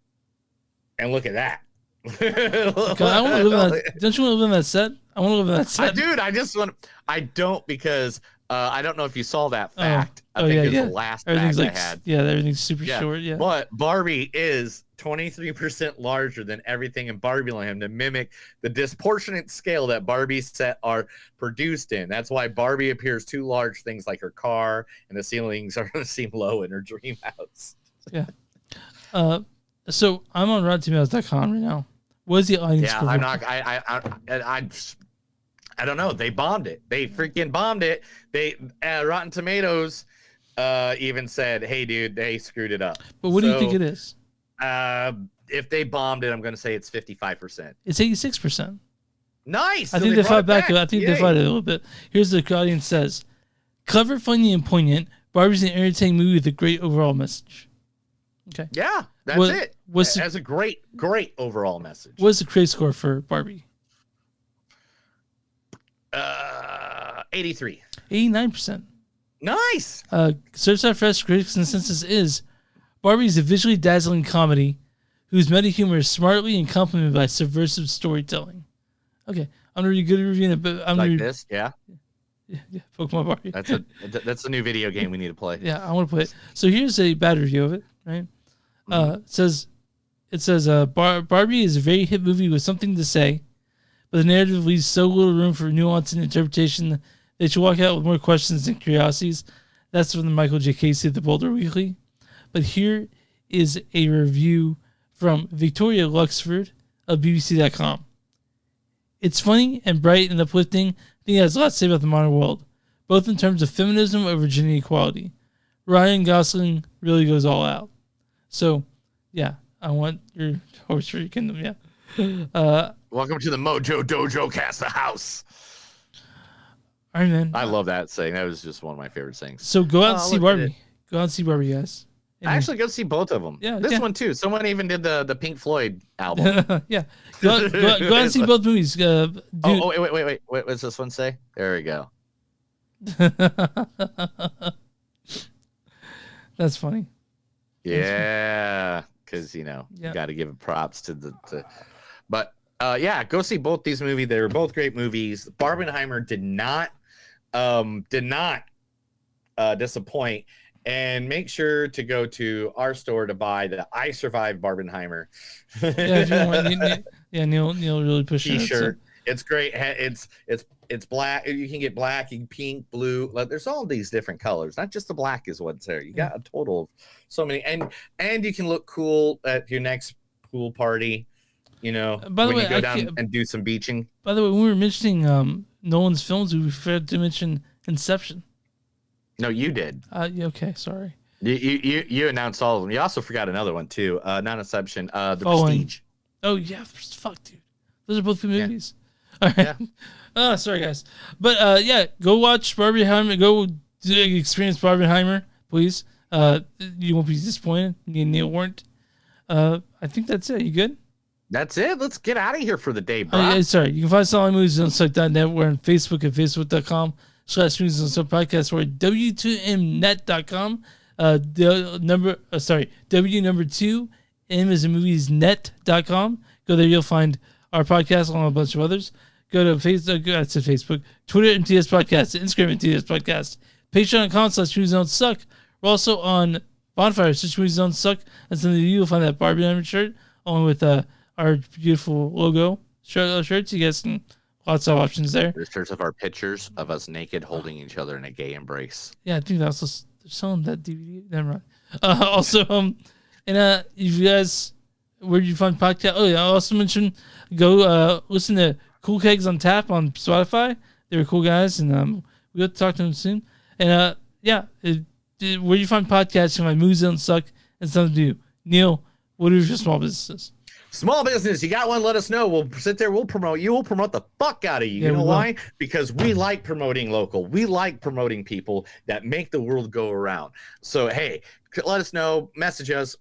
And look at that. I want to live in that, don't you want to live in that set? I want to live in that set. Dude, I don't because I don't know if you saw that fact. I think it's the last fact I had. Yeah, everything's super short. Yeah. But Barbie is 23% larger than everything in Barbie Land to mimic the disproportionate scale that Barbie's set are produced in. That's why Barbie appears too large, things like her car, and the ceilings are going to seem low in her dream house. Yeah. So I'm on RottenTomatoes.com right now. What is the audience score? I'm not. I don't know. They bombed it. They freaking bombed it. They Rotten Tomatoes even said, "Hey, dude, they screwed it up." But what do you think it is? If they bombed it, I'm going to say it's 55%. It's 86%. Nice. I think they fought back. I think they fought it a little bit. Here's what the audience says: clever, funny, and poignant. Barbie's an entertaining movie with a great overall message. Okay. Yeah, that's it. It has a great overall message. What's the critic score for Barbie? 83. 89%. Nice. Certified Fresh Critics consensus is Barbie is a visually dazzling comedy whose meta humor is smartly and complemented by subversive storytelling. Okay, I'm really good at reviewing it, but I'm like this. Yeah. Yeah, Pokemon Barbie. That's a new video game we need to play. Yeah, I want to play it. So here's a bad review of it. Right. It says Barbie is a very hit movie with something to say, but the narrative leaves so little room for nuance and interpretation that you walk out with more questions than curiosities. That's from the Michael J. Casey of the Boulder Weekly. But here is a review from Victoria Luxford of BBC.com. It's funny and bright and uplifting. I think it has a lot to say about the modern world, both in terms of feminism over gender equality. Ryan Gosling really goes all out. So, yeah, I want your horse for your kingdom. Yeah. Welcome to the Mojo Dojo Cast the House. All right, man. I love that saying. That was just one of my favorite sayings. So go out and see Barbie. Go out and see Barbie, guys. I actually go see both of them. Yeah, this one too. Someone even did the Pink Floyd album. Yeah, go out and see both movies. Wait. What's this one say? There we go. That's funny. Yeah, because you got to give props to but yeah, go see both these movies. They were both great movies. Barbenheimer did not disappoint. And make sure to go to our store to buy the I Survived Barbenheimer. If you want, Neil really pushing T-shirt. It's great. It's black. You can get black, pink, blue. There's all these different colors. Not just the black is what's there. You got a total of so many, and you can look cool at your next pool party. You know, By the when way, you go down and do some beaching. By the way, when we were mentioning Nolan's films, we forgot to mention Inception. No, you did. Okay, sorry. You announced all of them. You also forgot another one too. Not Inception. The Following. Prestige. Oh yeah, fuck, dude. Those are both good movies. All right. Yeah. Sorry guys, but go watch Barbenheimer. Go experience Barbenheimer, please. You won't be disappointed. Me and Neil weren't. I think that's it. You good? That's it. Let's get out of here for the day, bro. Oh, yeah, sorry. You can find us on movies on suck.net. We're on Facebook at facebook.com/movies on suck podcast. We're at w2mnet.com. W2 M is in movies net.com. Go there, you'll find our podcast along with a bunch of others. Go to Facebook, Twitter MTS Podcast, Instagram MTS Podcast, Patreon.com/movies don't suck. We're also on Bonfire, movies don't suck. And some of you will find that Barbenheimer shirt along with our beautiful logo shirts. You guys can lots of options there. There's shirts of our pictures of us naked holding each other in a gay embrace. Yeah, I think that's also selling that DVD. Never mind. If you guys, where do you find podcast? Oh yeah, I also mentioned go listen to Cool Kegs on Tap on Spotify. They were cool guys, and we'll talk to them soon. And where do you find podcasts? You find movies don't suck and something to do. Neil, what are your small businesses? Small business, you got one, let us know. We'll sit there, we'll promote you, we'll promote the fuck out of you. Yeah, you know why? Because we like promoting local. We like promoting people that make the world go around. So, hey, let us know, message us,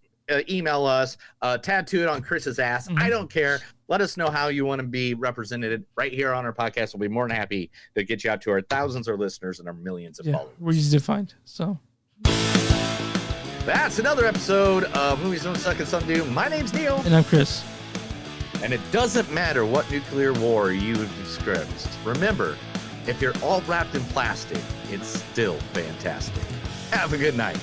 email us, tattoo it on Chris's ass. I don't care. Let us know how you want to be represented right here on our podcast. We'll be more than happy to get you out to our thousands of listeners and our millions of followers. We're easy to find. So that's another episode of Movies Don't Suck and Some Do. My name's Neil. And I'm Chris. And it doesn't matter what nuclear war you describe. Remember, if you're all wrapped in plastic, it's still fantastic. Have a good night.